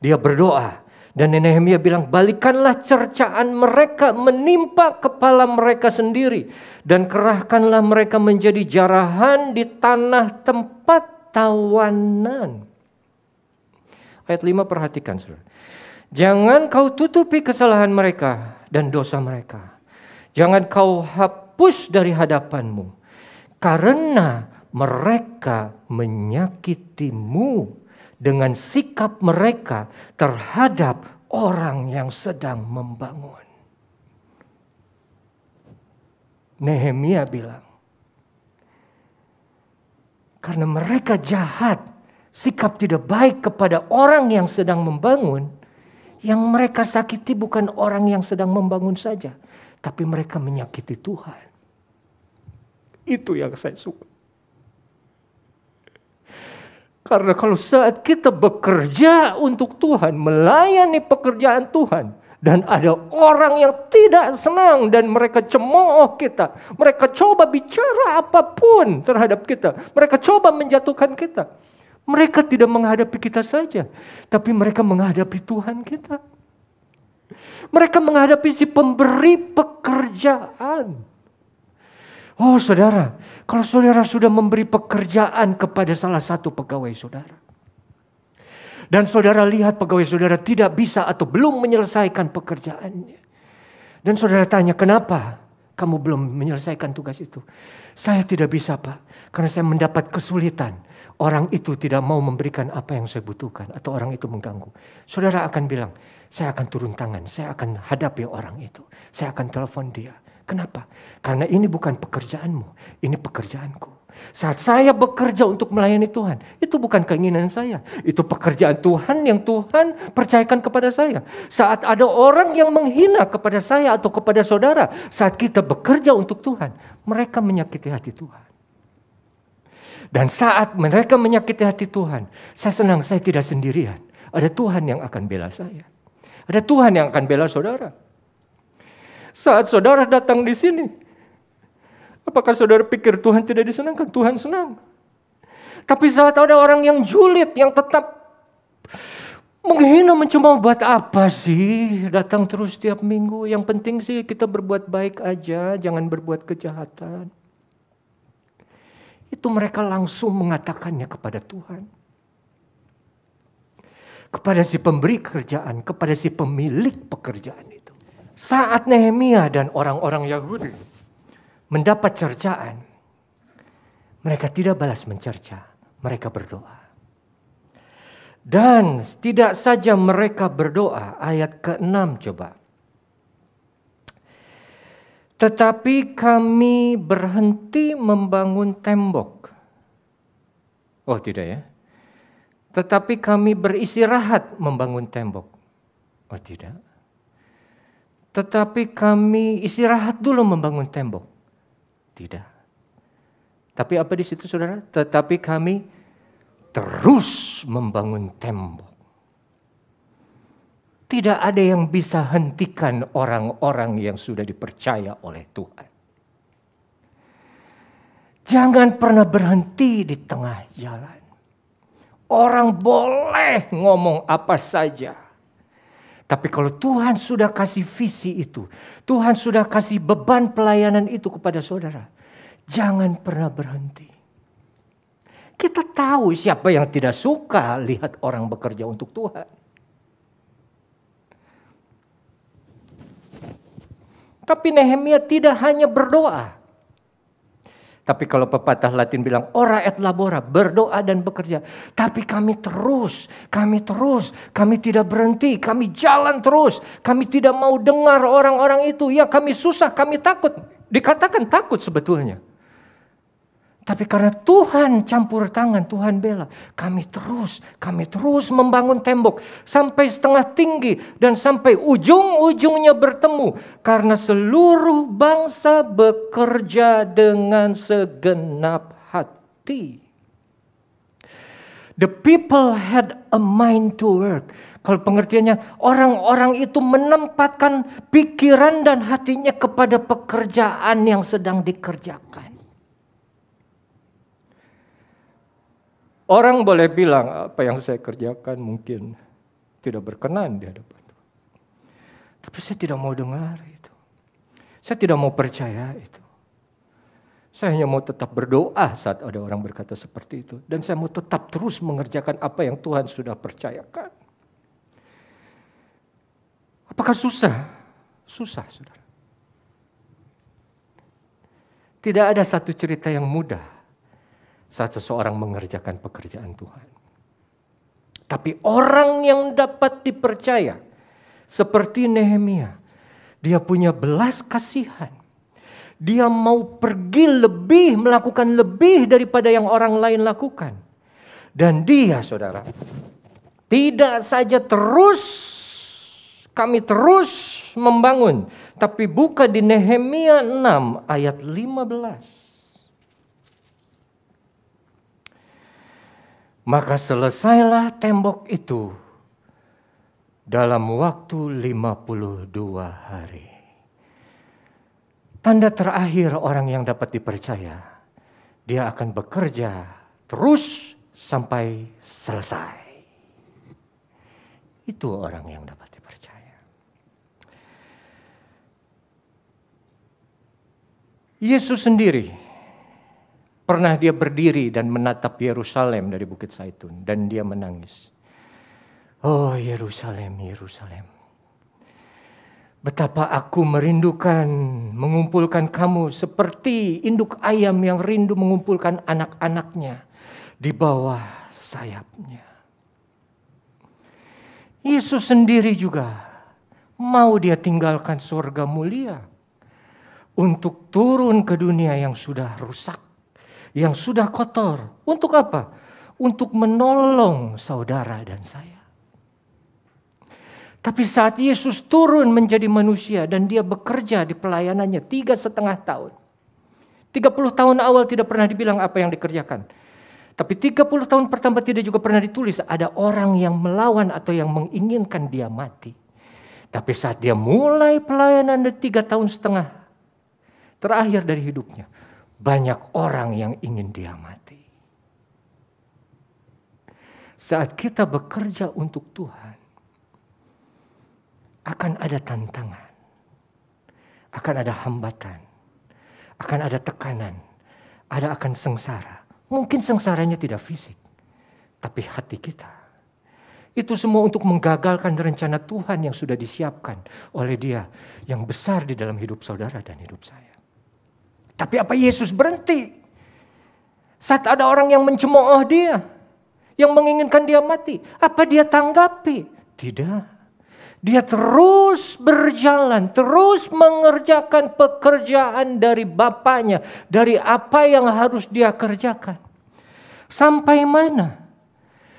dia berdoa. Dan Nehemia bilang, balikanlah cercaan mereka menimpa kepala mereka sendiri. Dan kerahkanlah mereka menjadi jarahan di tanah tempat tawanan. Ayat 5 perhatikan, saudara. Jangan kau tutupi kesalahan mereka dan dosa mereka. Jangan kau hapus dari hadapanmu. Karena mereka menyakitimu dengan sikap mereka terhadap orang yang sedang membangun. Nehemia bilang, karena mereka jahat, sikap tidak baik kepada orang yang sedang membangun, yang mereka sakiti bukan orang yang sedang membangun saja, tapi mereka menyakiti Tuhan. Itu yang saya suka. Karena kalau saat kita bekerja untuk Tuhan, melayani pekerjaan Tuhan, dan ada orang yang tidak senang dan mereka cemooh kita, mereka coba bicara apapun terhadap kita, mereka coba menjatuhkan kita. Mereka tidak menghadapi kita saja, tapi mereka menghadapi Tuhan kita. Mereka menghadapi si pemberi pekerjaan. Oh saudara, kalau saudara sudah memberi pekerjaan kepada salah satu pegawai saudara, dan saudara lihat pegawai saudara tidak bisa atau belum menyelesaikan pekerjaannya, dan saudara tanya, kenapa kamu belum menyelesaikan tugas itu? Saya tidak bisa, Pak, karena saya mendapat kesulitan. Orang itu tidak mau memberikan apa yang saya butuhkan, atau orang itu mengganggu. Saudara akan bilang, saya akan turun tangan, saya akan hadapi orang itu, saya akan telepon dia. Kenapa? Karena ini bukan pekerjaanmu, ini pekerjaanku. Saat saya bekerja untuk melayani Tuhan, itu bukan keinginan saya. Itu pekerjaan Tuhan yang Tuhan percayakan kepada saya. Saat ada orang yang menghina kepada saya atau kepada saudara, saat kita bekerja untuk Tuhan, mereka menyakiti hati Tuhan. Dan saat mereka menyakiti hati Tuhan, saya senang saya tidak sendirian. Ada Tuhan yang akan bela saya. Ada Tuhan yang akan bela saudara. Saat saudara datang di sini, apakah saudara pikir Tuhan tidak disenangkan? Tuhan senang. Tapi saat ada orang yang julid, yang tetap menghina, mencoba buat apa sih datang terus tiap minggu. Yang penting sih kita berbuat baik aja, jangan berbuat kejahatan. Itu mereka langsung mengatakannya kepada Tuhan. Kepada si pemberi kerjaan, kepada si pemilik pekerjaan itu. Saat Nehemia dan orang-orang Yahudi mendapat cercaan, mereka tidak balas mencerca, mereka berdoa. Dan tidak saja mereka berdoa, ayat ke-6 coba. Tetapi kami berhenti membangun tembok. Oh tidak ya. Tetapi kami beristirahat membangun tembok. Oh tidak. Tetapi kami istirahat dulu membangun tembok. Tidak. Tapi apa di situ saudara? Tetapi kami terus membangun tembok. Tidak ada yang bisa hentikan orang-orang yang sudah dipercaya oleh Tuhan. Jangan pernah berhenti di tengah jalan. Orang boleh ngomong apa saja. Tapi kalau Tuhan sudah kasih visi itu, Tuhan sudah kasih beban pelayanan itu kepada saudara, jangan pernah berhenti. Kita tahu siapa yang tidak suka lihat orang bekerja untuk Tuhan. Tapi Nehemia tidak hanya berdoa. Tapi kalau pepatah Latin bilang ora et labora, berdoa dan bekerja. Tapi kami tidak berhenti, kami jalan terus. Kami tidak mau dengar orang-orang itu. Ya kami susah, kami takut. Dikatakan takut sebetulnya. Tapi karena Tuhan campur tangan, Tuhan bela. Kami terus membangun tembok. Sampai setengah tinggi dan sampai ujung-ujungnya bertemu. Karena seluruh bangsa bekerja dengan segenap hati. The people had a mind to work. Kalau pengertiannya, orang-orang itu menempatkan pikiran dan hatinya kepada pekerjaan yang sedang dikerjakan. Orang boleh bilang apa yang saya kerjakan mungkin tidak berkenan di hadapan Tuhan. Tapi saya tidak mau dengar itu. Saya tidak mau percaya itu. Saya hanya mau tetap berdoa saat ada orang berkata seperti itu. Dan saya mau tetap terus mengerjakan apa yang Tuhan sudah percayakan. Apakah susah? Susah, saudara. Tidak ada satu cerita yang mudah saat seseorang mengerjakan pekerjaan Tuhan. Tapi orang yang dapat dipercaya seperti Nehemia, dia punya belas kasihan. Dia mau pergi lebih, melakukan lebih daripada yang orang lain lakukan. Dan dia, saudara, tidak saja kami terus membangun. Tapi buka di Nehemia 6 ayat 15. Maka selesailah tembok itu dalam waktu 52 hari. Tanda terakhir orang yang dapat dipercaya, dia akan bekerja terus sampai selesai. Itu orang yang dapat dipercaya. Yesus sendiri pernah dia berdiri dan menatap Yerusalem dari Bukit Zaitun dan dia menangis. Oh Yerusalem, Yerusalem. Betapa aku merindukan mengumpulkan kamu seperti induk ayam yang rindu mengumpulkan anak-anaknya di bawah sayapnya. Yesus sendiri juga mau dia tinggalkan surga mulia untuk turun ke dunia yang sudah rusak, yang sudah kotor. Untuk apa? Untuk menolong saudara dan saya. Tapi saat Yesus turun menjadi manusia dan dia bekerja di pelayanannya 3,5 tahun. 30 tahun awal tidak pernah dibilang apa yang dikerjakan. Tapi 30 tahun pertama tidak juga pernah ditulis ada orang yang melawan atau yang menginginkan dia mati. Tapi saat dia mulai pelayanan di 3 tahun setengah terakhir dari hidupnya, banyak orang yang ingin dia mati. Saat kita bekerja untuk Tuhan, akan ada tantangan, akan ada hambatan, akan ada tekanan, ada akan sengsara. Mungkin sengsaranya tidak fisik, tapi hati kita. Itu semua untuk menggagalkan rencana Tuhan yang sudah disiapkan oleh Dia yang besar di dalam hidup saudara dan hidup saya. Tapi apa Yesus berhenti? Saat ada orang yang mencemooh Dia, yang menginginkan Dia mati, apa Dia tanggapi? Tidak. Dia terus berjalan, terus mengerjakan pekerjaan dari Bapaknya, dari apa yang harus dia kerjakan. Sampai mana?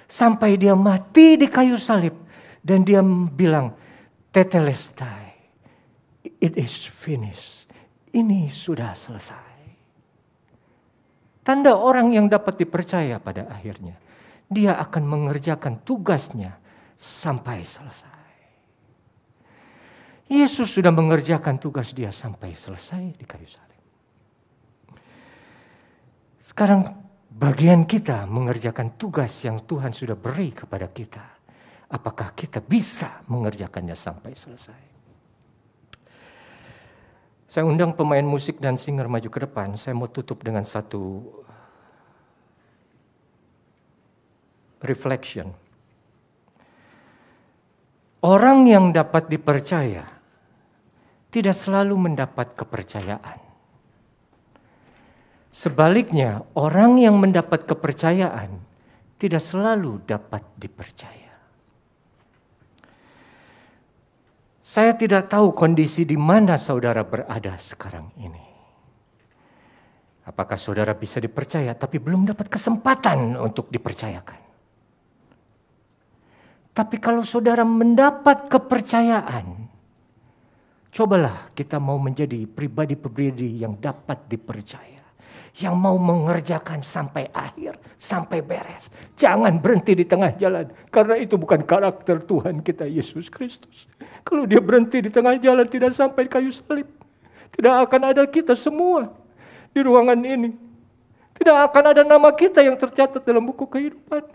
Sampai dia mati di kayu salib dan dia bilang, Tetelestai, it is finished. Ini sudah selesai. Tanda orang yang dapat dipercaya pada akhirnya, dia akan mengerjakan tugasnya sampai selesai. Yesus sudah mengerjakan tugas dia sampai selesai di kayu salib. Sekarang bagian kita mengerjakan tugas yang Tuhan sudah beri kepada kita. Apakah kita bisa mengerjakannya sampai selesai? Saya undang pemain musik dan singer maju ke depan. Saya mau tutup dengan satu reflection. Orang yang dapat dipercaya tidak selalu mendapat kepercayaan. Sebaliknya, orang yang mendapat kepercayaan tidak selalu dapat dipercaya. Saya tidak tahu kondisi di mana saudara berada sekarang ini. Apakah saudara bisa dipercaya tapi belum dapat kesempatan untuk dipercayakan? Tapi kalau saudara mendapat kepercayaan, cobalah kita mau menjadi pribadi-pribadi yang dapat dipercaya. Yang mau mengerjakan sampai akhir, sampai beres. Jangan berhenti di tengah jalan. Karena itu bukan karakter Tuhan kita Yesus Kristus. Kalau dia berhenti di tengah jalan tidak sampai kayu salib, tidak akan ada kita semua di ruangan ini. Tidak akan ada nama kita yang tercatat dalam buku kehidupan.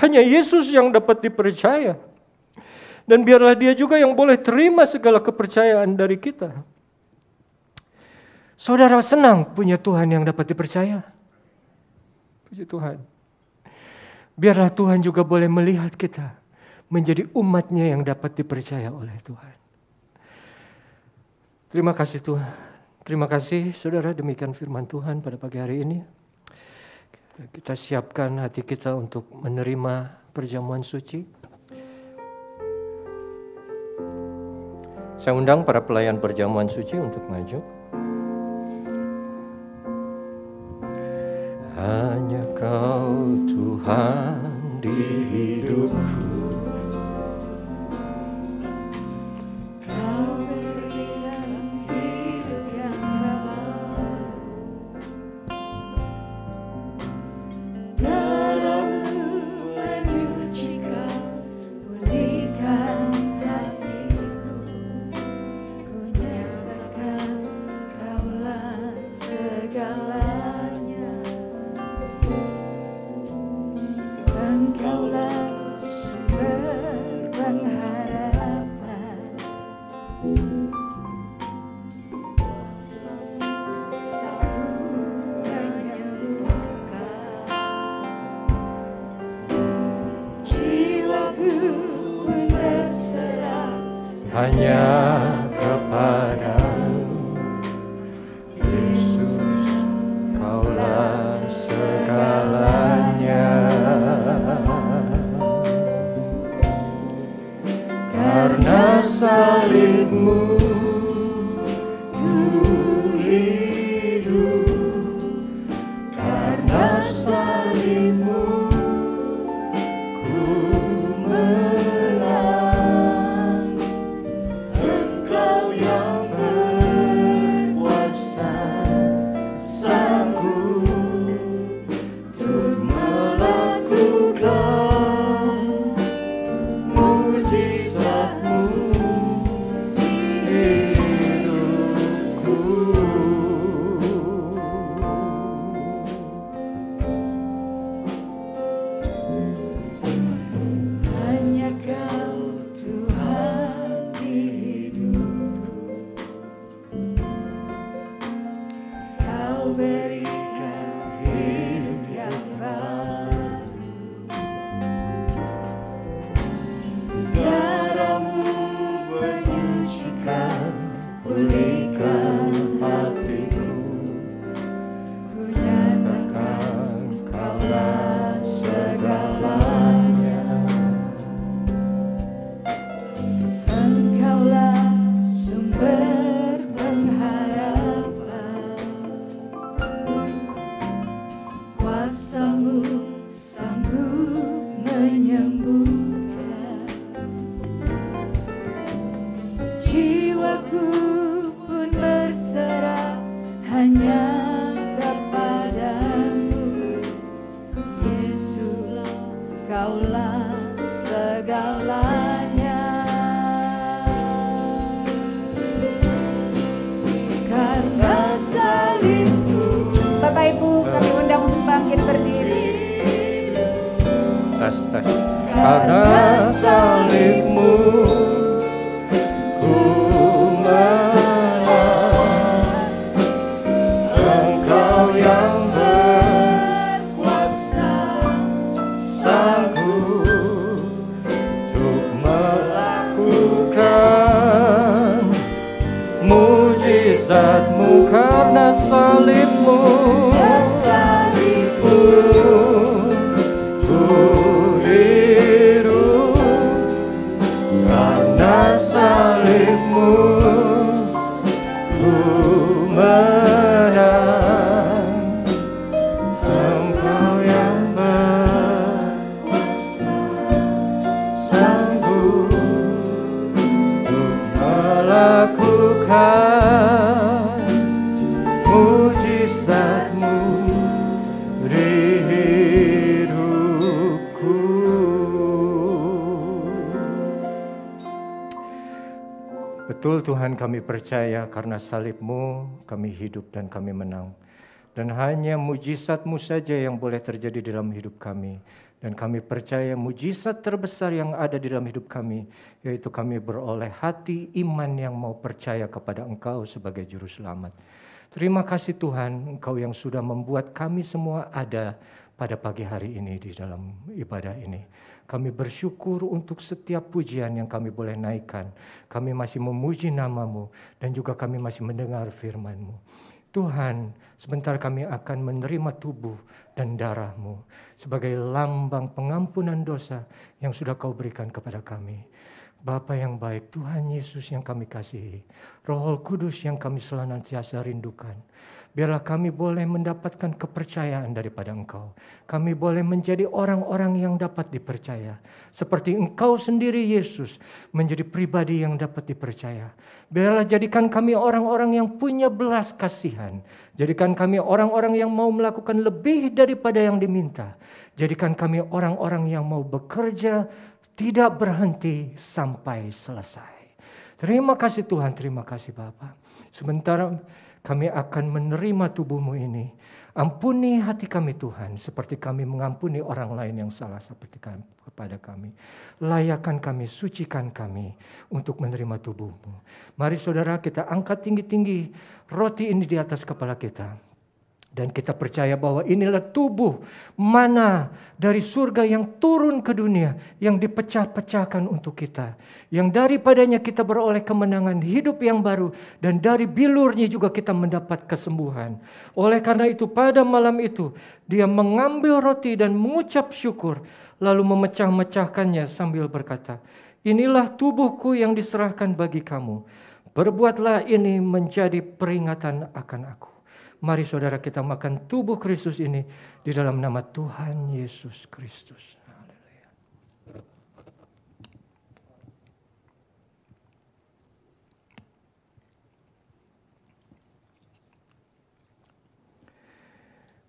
Hanya Yesus yang dapat dipercaya. Dan biarlah dia juga yang boleh terima segala kepercayaan dari kita. Saudara senang punya Tuhan yang dapat dipercaya? Puji Tuhan. Biarlah Tuhan juga boleh melihat kita menjadi umatnya yang dapat dipercaya oleh Tuhan. Terima kasih Tuhan. Terima kasih saudara, demikian firman Tuhan pada pagi hari ini. Kita siapkan hati kita untuk menerima perjamuan suci. Saya undang para pelayan perjamuan suci untuk maju. Hanya Kau Tuhan di hidupku. Kau berikan hidup yang baru. Darah-Mu menyucikan, pulihkan hatiku. Ku nyatakan Kaulah segalanya. Engkaulah sumber pengharapan. Sanggup menyembuhkan. Jiwaku pun berserah Hanya kepada-Mu, Yesus, Kaulah segalanya. Karena salib-Mu ku hidup, karena salib-Mu ku menang. Engkau Kuasa-Mu sanggup menyembuhkan. Jiwaku pun berserah hanya kepadamu. Yesus, Kaulah segalanya. Karena salib-Mu. Bapak Ibu, kami undang untuk bangkit berdiri. Tas. Karena salib-Mu ku menang. Engkau yang berkuasa sanggup untuk melakukan mujizat-Mu. Karena salib-Mu ku hidup. Karena salib-Mu ku menang. Engkau yang berkuasa sanggup untuk melakukan mujizat-Mu di hidupku. Betul Tuhan, kami percaya karena salib-Mu kami hidup dan kami menang. Dan hanya mujizat-Mu saja yang boleh terjadi dalam hidup kami. Dan kami percaya mujizat terbesar yang ada di dalam hidup kami, yaitu kami beroleh hati iman yang mau percaya kepada Engkau sebagai Juru Selamat. Terima kasih Tuhan, Engkau yang sudah membuat kami semua ada pada pagi hari ini di dalam ibadah ini. Kami bersyukur untuk setiap pujian yang kami boleh naikkan. Kami masih memuji nama-Mu dan juga kami masih mendengar firman-Mu. Tuhan, sebentar kami akan menerima tubuh dan darah-Mu sebagai lambang pengampunan dosa yang sudah Kau berikan kepada kami. Bapa yang baik, Tuhan Yesus yang kami kasihi, Roh Kudus yang kami senantiasa rindukan, biarlah kami boleh mendapatkan kepercayaan daripada Engkau. Kami boleh menjadi orang-orang yang dapat dipercaya. Seperti Engkau sendiri Yesus menjadi pribadi yang dapat dipercaya. Biarlah jadikan kami orang-orang yang punya belas kasihan. Jadikan kami orang-orang yang mau melakukan lebih daripada yang diminta. Jadikan kami orang-orang yang mau bekerja tidak berhenti sampai selesai. Terima kasih Tuhan, terima kasih Bapa. Sebentar kami akan menerima tubuh-Mu ini. Ampuni hati kami Tuhan, seperti kami mengampuni orang lain yang salah seperti kepada kami. Layakan kami, sucikan kami untuk menerima tubuh-Mu. Mari saudara, kita angkat tinggi-tinggi roti ini di atas kepala kita. Dan kita percaya bahwa inilah tubuh mana dari surga yang turun ke dunia, yang dipecah-pecahkan untuk kita. Yang daripadanya kita beroleh kemenangan hidup yang baru, dan dari bilurnya juga kita mendapat kesembuhan. Oleh karena itu pada malam itu dia mengambil roti dan mengucap syukur, lalu memecah-mecahkannya sambil berkata, "Inilah tubuhku yang diserahkan bagi kamu. Berbuatlah ini menjadi peringatan akan aku." Mari saudara kita makan tubuh Kristus ini di dalam nama Tuhan Yesus Kristus. Haleluya.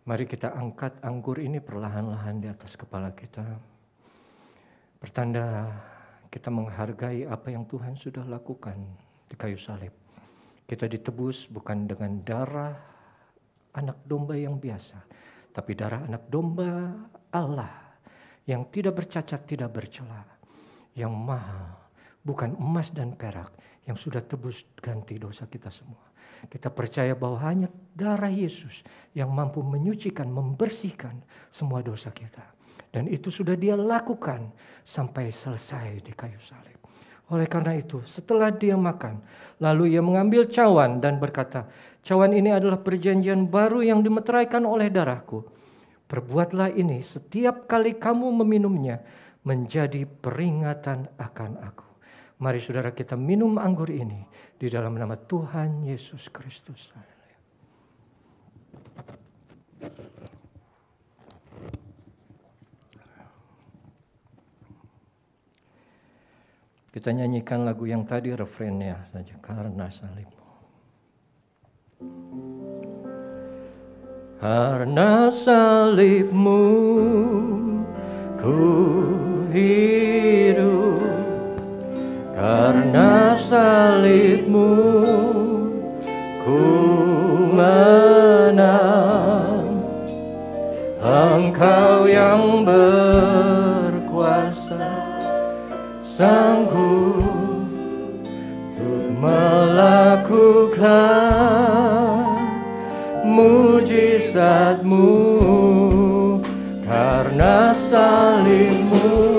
Mari kita angkat anggur ini perlahan-lahan di atas kepala kita. Pertanda kita menghargai apa yang Tuhan sudah lakukan di kayu salib. Kita ditebus bukan dengan darah anak domba yang biasa, tapi darah anak domba Allah yang tidak bercacat, tidak bercela, yang mahal, bukan emas dan perak, yang sudah tebus ganti dosa kita semua. Kita percaya bahwa hanya darah Yesus yang mampu menyucikan, membersihkan semua dosa kita. Dan itu sudah Dia lakukan sampai selesai di kayu salib. Oleh karena itu, setelah dia makan, lalu ia mengambil cawan dan berkata, "Cawan ini adalah perjanjian baru yang dimeteraikan oleh darahku. Perbuatlah ini setiap kali kamu meminumnya menjadi peringatan akan aku." Mari saudara kita minum anggur ini di dalam nama Tuhan Yesus Kristus. Kita nyanyikan lagu yang tadi refrennya saja, karena salibmu. Karena salibmu ku hidup, karena salibmu ku menang. Engkau yang berkuasa, sanggup untuk melakukan mujizatmu. Karena salibmu.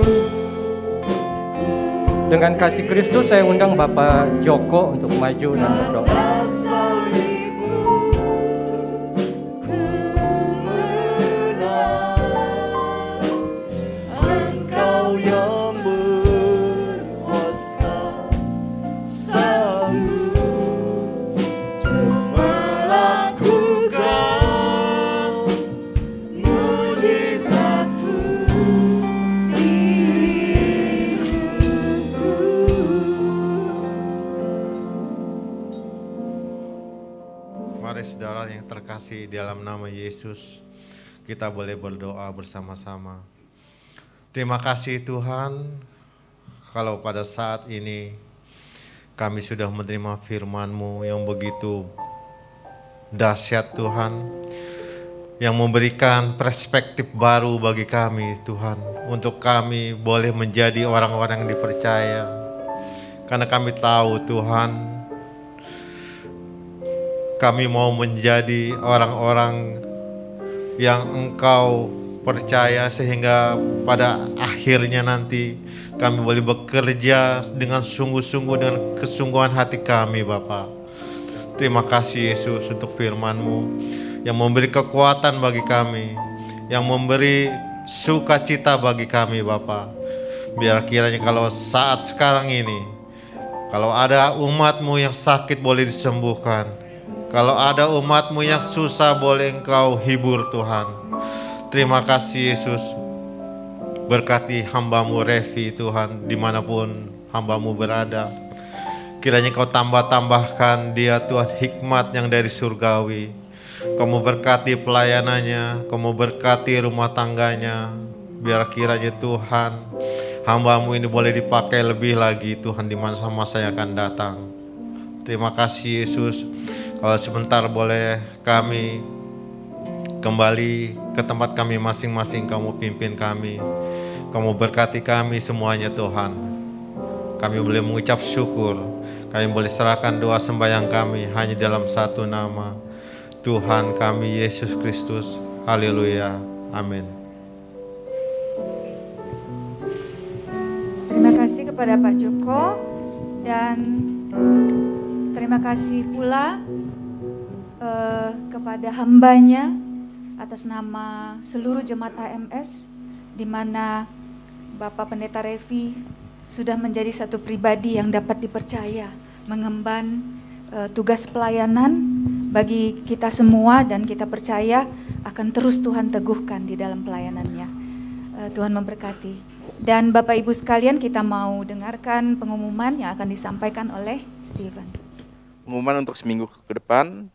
Dengan kasih Kristus saya undang Bapak Joko untuk maju dan berdoa. Di dalam nama Yesus kita boleh berdoa bersama-sama. Terima kasih Tuhan, kalau pada saat ini kami sudah menerima firman-Mu yang begitu dahsyat Tuhan, yang memberikan perspektif baru bagi kami Tuhan, untuk kami boleh menjadi orang-orang yang dipercaya. Karena kami tahu Tuhan, kami mau menjadi orang-orang yang Engkau percaya, sehingga pada akhirnya nanti kami boleh bekerja dengan sungguh-sungguh, dengan kesungguhan hati kami Bapa. Terima kasih Yesus untuk firman-Mu yang memberi kekuatan bagi kami, yang memberi sukacita bagi kami Bapa. Biar kiranya kalau saat sekarang ini, kalau ada umat-Mu yang sakit boleh disembuhkan. Kalau ada umat-Mu yang susah boleh Engkau hibur Tuhan. Terima kasih Yesus. Berkati hamba-Mu Revi Tuhan, dimanapun hamba-Mu berada. Kiranya Kau tambah-tambahkan dia Tuhan hikmat yang dari surgawi. Kau memberkati pelayanannya, Kau memberkati rumah tangganya. Biar kiranya Tuhan, hamba-Mu ini boleh dipakai lebih lagi Tuhan di masa-masa yang akan datang. Terima kasih Yesus. Kalau sebentar boleh kami kembali ke tempat kami masing-masing, Kamu pimpin kami, Kamu berkati kami semuanya Tuhan. Kami boleh mengucap syukur, kami boleh serahkan doa sembahyang kami hanya dalam satu nama, Tuhan kami Yesus Kristus. Haleluya, amin. Terima kasih kepada Pak Joko, dan terima kasih pula kepada hambanya atas nama seluruh jemaat AMS, di mana Bapak Pendeta Revi sudah menjadi satu pribadi yang dapat dipercaya mengemban tugas pelayanan bagi kita semua, dan kita percaya akan terus Tuhan teguhkan di dalam pelayanannya. Tuhan memberkati. Dan Bapak Ibu sekalian, kita mau dengarkan pengumuman yang akan disampaikan oleh Steven. Pengumuman untuk seminggu ke depan.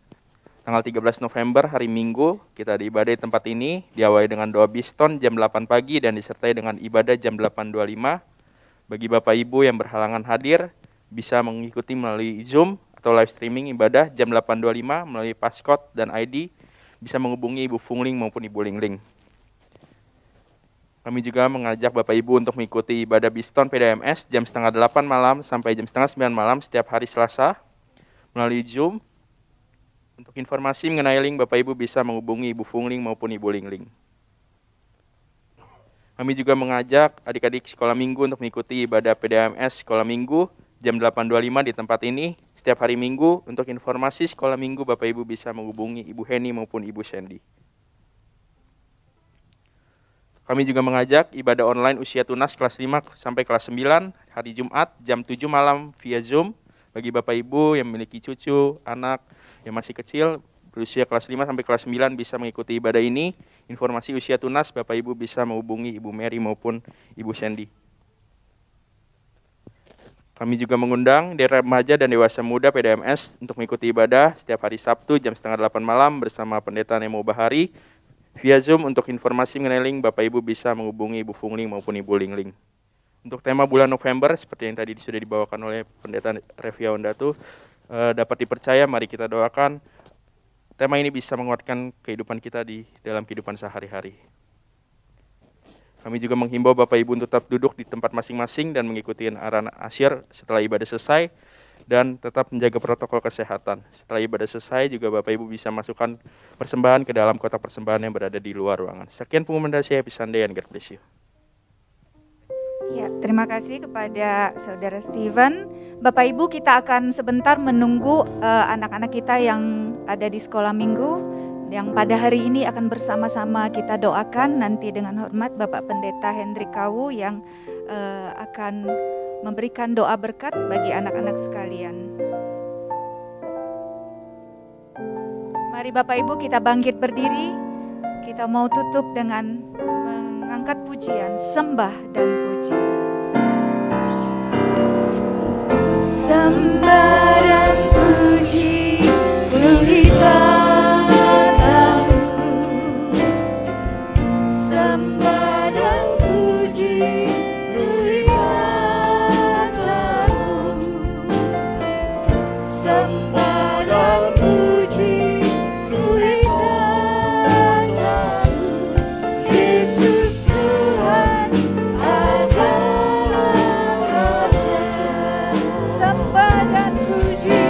Tanggal 13 November hari Minggu kita diibadah di tempat ini, diawali dengan doa Biston jam 8 pagi dan disertai dengan ibadah jam 8.25. Bagi Bapak Ibu yang berhalangan hadir, bisa mengikuti melalui Zoom atau live streaming ibadah jam 8.25 melalui passcode dan ID, bisa menghubungi Ibu Fungling maupun Ibu Lingling. Kami juga mengajak Bapak Ibu untuk mengikuti ibadah Biston PDMS jam 7:30 malam sampai jam 8:30 malam setiap hari Selasa melalui Zoom. Untuk informasi mengenai link, Bapak Ibu bisa menghubungi Ibu Fungling maupun Ibu Lingling. Kami juga mengajak adik-adik sekolah minggu untuk mengikuti ibadah PDMS sekolah minggu jam 8.25 di tempat ini setiap hari Minggu. Untuk informasi sekolah minggu, Bapak Ibu bisa menghubungi Ibu Heni maupun Ibu Sandy. Kami juga mengajak ibadah online usia tunas kelas 5 sampai kelas 9 hari Jumat jam 7 malam via Zoom. Bagi Bapak Ibu yang memiliki cucu, anak yang masih kecil, berusia kelas 5 sampai kelas 9 bisa mengikuti ibadah ini. Informasi usia tunas, Bapak Ibu bisa menghubungi Ibu Mary maupun Ibu Sandy. Kami juga mengundang remaja dan dewasa muda PDMS untuk mengikuti ibadah setiap hari Sabtu jam 7:30 malam bersama Pendeta Nemo Bahari via Zoom. Untuk informasi mengenai link, Bapak Ibu bisa menghubungi Ibu Fungling maupun Ibu Lingling. Untuk tema bulan November, seperti yang tadi sudah dibawakan oleh Pendeta Revia Ondatu, dapat dipercaya, mari kita doakan. Tema ini bisa menguatkan kehidupan kita di dalam kehidupan sehari-hari. Kami juga menghimbau Bapak Ibu untuk tetap duduk di tempat masing-masing dan mengikuti arahan asyir setelah ibadah selesai dan tetap menjaga protokol kesehatan. Setelah ibadah selesai juga Bapak Ibu bisa masukkan persembahan ke dalam kotak persembahan yang berada di luar ruangan. Sekian pengumuman dari saya, Happy Sunday and God bless you. Ya, terima kasih kepada Saudara Steven. Bapak Ibu, kita akan sebentar menunggu anak-anak kita yang ada di sekolah minggu yang pada hari ini akan bersama-sama kita doakan. Nanti dengan hormat Bapak Pendeta Hendrik Kawu yang akan memberikan doa berkat bagi anak-anak sekalian. Mari Bapak Ibu kita bangkit berdiri. Kita mau tutup dengan mengangkat pujian, sembah dan puji. Sembah dan puji penuhi tatamu. Sembah dan puji penuhi tatamu. Sembah dan puji penuhi tatamu. Yesus Tuhan adalah Raja. Sembah dan puji,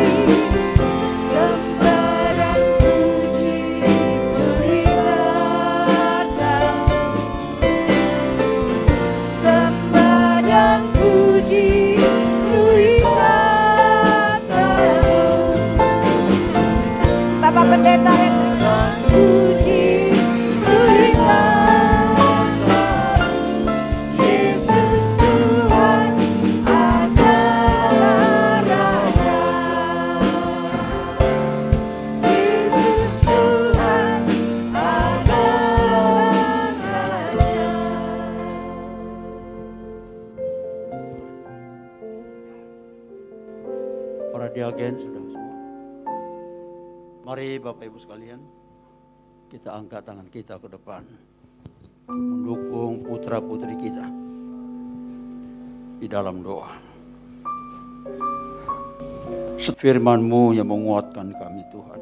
sembah dan puji penuhi tatamu. Sembah dan puji penuhi tatamu. Bapak Pendeta Hendrik, puji penuhi tatamu. Yesus Tuhan adalah Raja. Yesus Tuhan adalah Raja. Para diagen sudah semua. Mari Bapak Ibu sekalian, kita angkat tangan kita ke depan. Mendukung putra putri kita di dalam doa. Firman-Mu yang menguatkan kami Tuhan.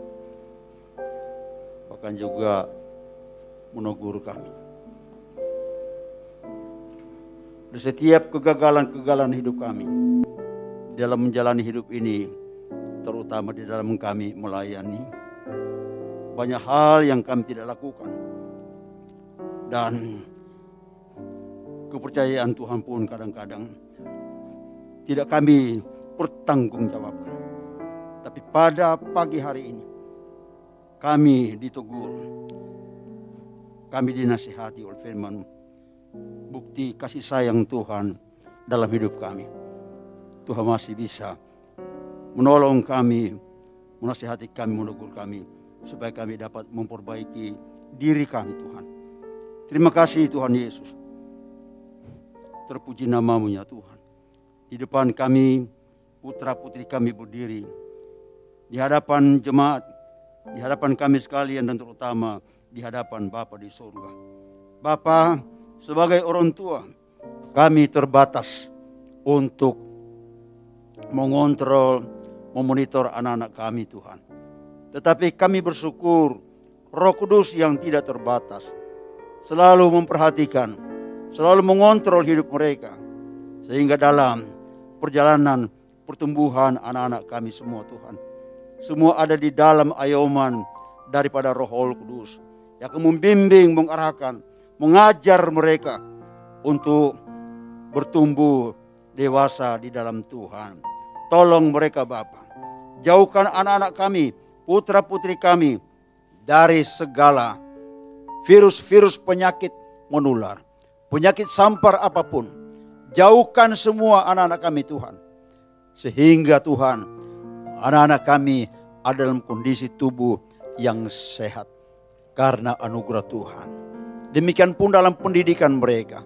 Bahkan juga menegur kami. Di setiap kegagalan-kegagalan hidup kami, dalam menjalani hidup ini, terutama di dalam kami melayani, banyak hal yang kami tidak lakukan. Dan kepercayaan Tuhan pun kadang-kadang tidak kami pertanggungjawabkan. Tapi pada pagi hari ini, kami ditegur, kami dinasihati oleh firman, bukti kasih sayang Tuhan dalam hidup kami. Tuhan masih bisa menolong kami, menasihati kami, menegur kami, supaya kami dapat memperbaiki diri kami Tuhan. Terima kasih Tuhan Yesus. Terpuji nama-Mu ya Tuhan. Di depan kami, putra putri kami berdiri, di hadapan jemaat, di hadapan kami sekalian dan terutama di hadapan Bapa di surga. Bapa, sebagai orang tua, kami terbatas untuk mengontrol, memonitor anak-anak kami Tuhan. Tetapi kami bersyukur Roh Kudus yang tidak terbatas selalu memperhatikan, selalu mengontrol hidup mereka. Sehingga dalam perjalanan pertumbuhan anak-anak kami semua Tuhan, semua ada di dalam ayoman daripada Roh Kudus yang akan membimbing, mengarahkan, mengajar mereka untuk bertumbuh dewasa di dalam Tuhan. Tolong mereka Bapa, jauhkan anak-anak kami, putra-putri kami dari segala virus-virus penyakit menular, penyakit sampar apapun. Jauhkan semua anak-anak kami Tuhan, sehingga Tuhan, anak-anak kami ada dalam kondisi tubuh yang sehat karena anugerah Tuhan. Demikian pun dalam pendidikan mereka.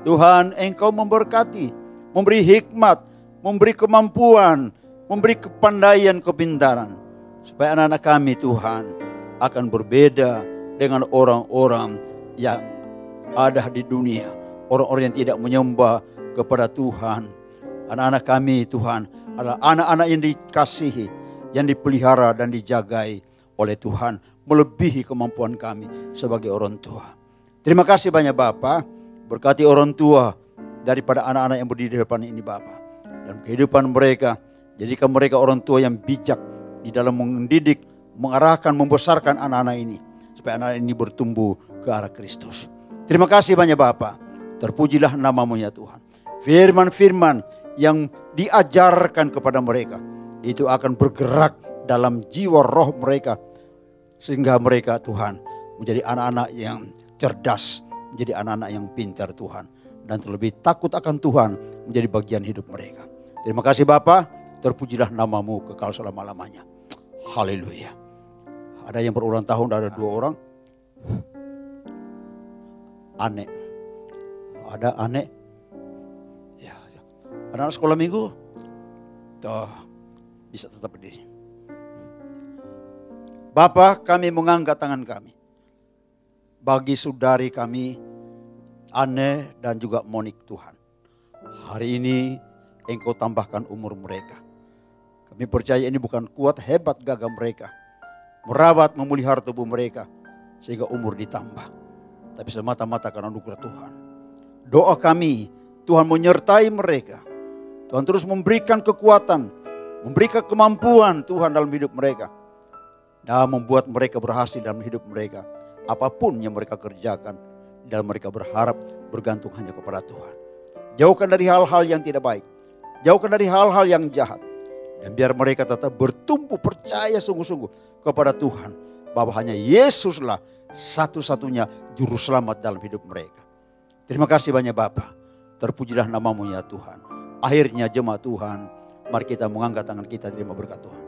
Tuhan, Engkau memberkati, memberi hikmat, memberi kemampuan, memberi kepandaian, kepintaran. Supaya anak-anak kami Tuhan akan berbeda dengan orang-orang yang ada di dunia. Orang-orang yang tidak menyembah kepada Tuhan. Anak-anak kami Tuhan adalah anak-anak yang dikasihi, yang dipelihara dan dijagai oleh Tuhan. Melebihi kemampuan kami sebagai orang tua. Terima kasih banyak Bapa. Berkati orang tua daripada anak-anak yang berdiri di depan ini Bapa. Dan kehidupan mereka, jadikan mereka orang tua yang bijak di dalam mendidik, mengarahkan, membesarkan anak-anak ini. Supaya anak-anak ini bertumbuh ke arah Kristus. Terima kasih banyak Bapa. Terpujilah nama-Mu ya Tuhan. Firman-firman yang diajarkan kepada mereka, itu akan bergerak dalam jiwa roh mereka. Sehingga mereka Tuhan menjadi anak-anak yang cerdas, menjadi anak-anak yang pintar Tuhan. Dan terlebih takut akan Tuhan menjadi bagian hidup mereka. Terima kasih Bapa, terpujilah nama-Mu kekal selama-lamanya. Haleluya. Ada yang berulang tahun, ada 2 orang. Ane. Ada Ane. Ya, anak sekolah minggu. Tuh, bisa tetap berdiri. Bapa, kami mengangkat tangan kami bagi saudari kami Ane dan juga Monik Tuhan. Hari ini Engkau tambahkan umur mereka. Kami percaya ini bukan kuat hebat gagah mereka, merawat memulihara tubuh mereka sehingga umur ditambah, tapi semata-mata karena anugerah Tuhan. Doa kami Tuhan menyertai mereka. Tuhan terus memberikan kekuatan, memberikan kemampuan Tuhan dalam hidup mereka. Dan membuat mereka berhasil dalam hidup mereka. Apapun yang mereka kerjakan, dan mereka berharap bergantung hanya kepada Tuhan. Jauhkan dari hal-hal yang tidak baik. Jauhkan dari hal-hal yang jahat. Dan biar mereka tetap bertumbuh percaya sungguh-sungguh kepada Tuhan. Bahwa hanya Yesuslah satu-satunya juru selamat dalam hidup mereka. Terima kasih banyak Bapa. Terpujilah nama-Mu ya Tuhan. Akhirnya jemaat Tuhan, mari kita mengangkat tangan kita terima berkat Tuhan.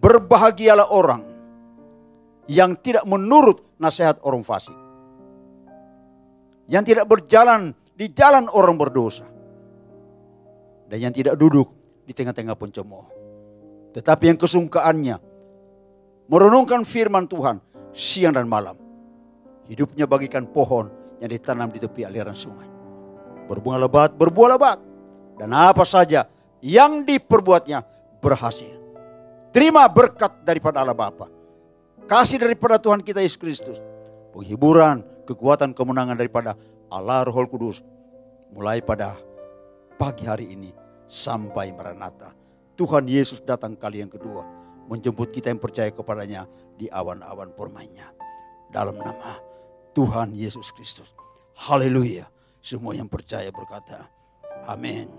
Berbahagialah orang yang tidak menurut nasihat orang fasik. Yang tidak berjalan di jalan orang berdosa. Dan yang tidak duduk di tengah-tengah pencemooh. Tetapi yang kesungkaannya merenungkan firman Tuhan siang dan malam. Hidupnya bagikan pohon yang ditanam di tepi aliran sungai. Berbunga lebat, berbuah lebat. Dan apa saja yang diperbuatnya berhasil. Terima berkat daripada Allah Bapa. Kasih daripada Tuhan kita Yesus Kristus. Penghiburan, kekuatan, kemenangan daripada Allah Roh Kudus. Mulai pada pagi hari ini sampai Maranatha. Tuhan Yesus datang kali yang kedua. Menjemput kita yang percaya kepadanya di awan-awan permainnya. Dalam nama Tuhan Yesus Kristus. Haleluya. Semua yang percaya berkata, amin.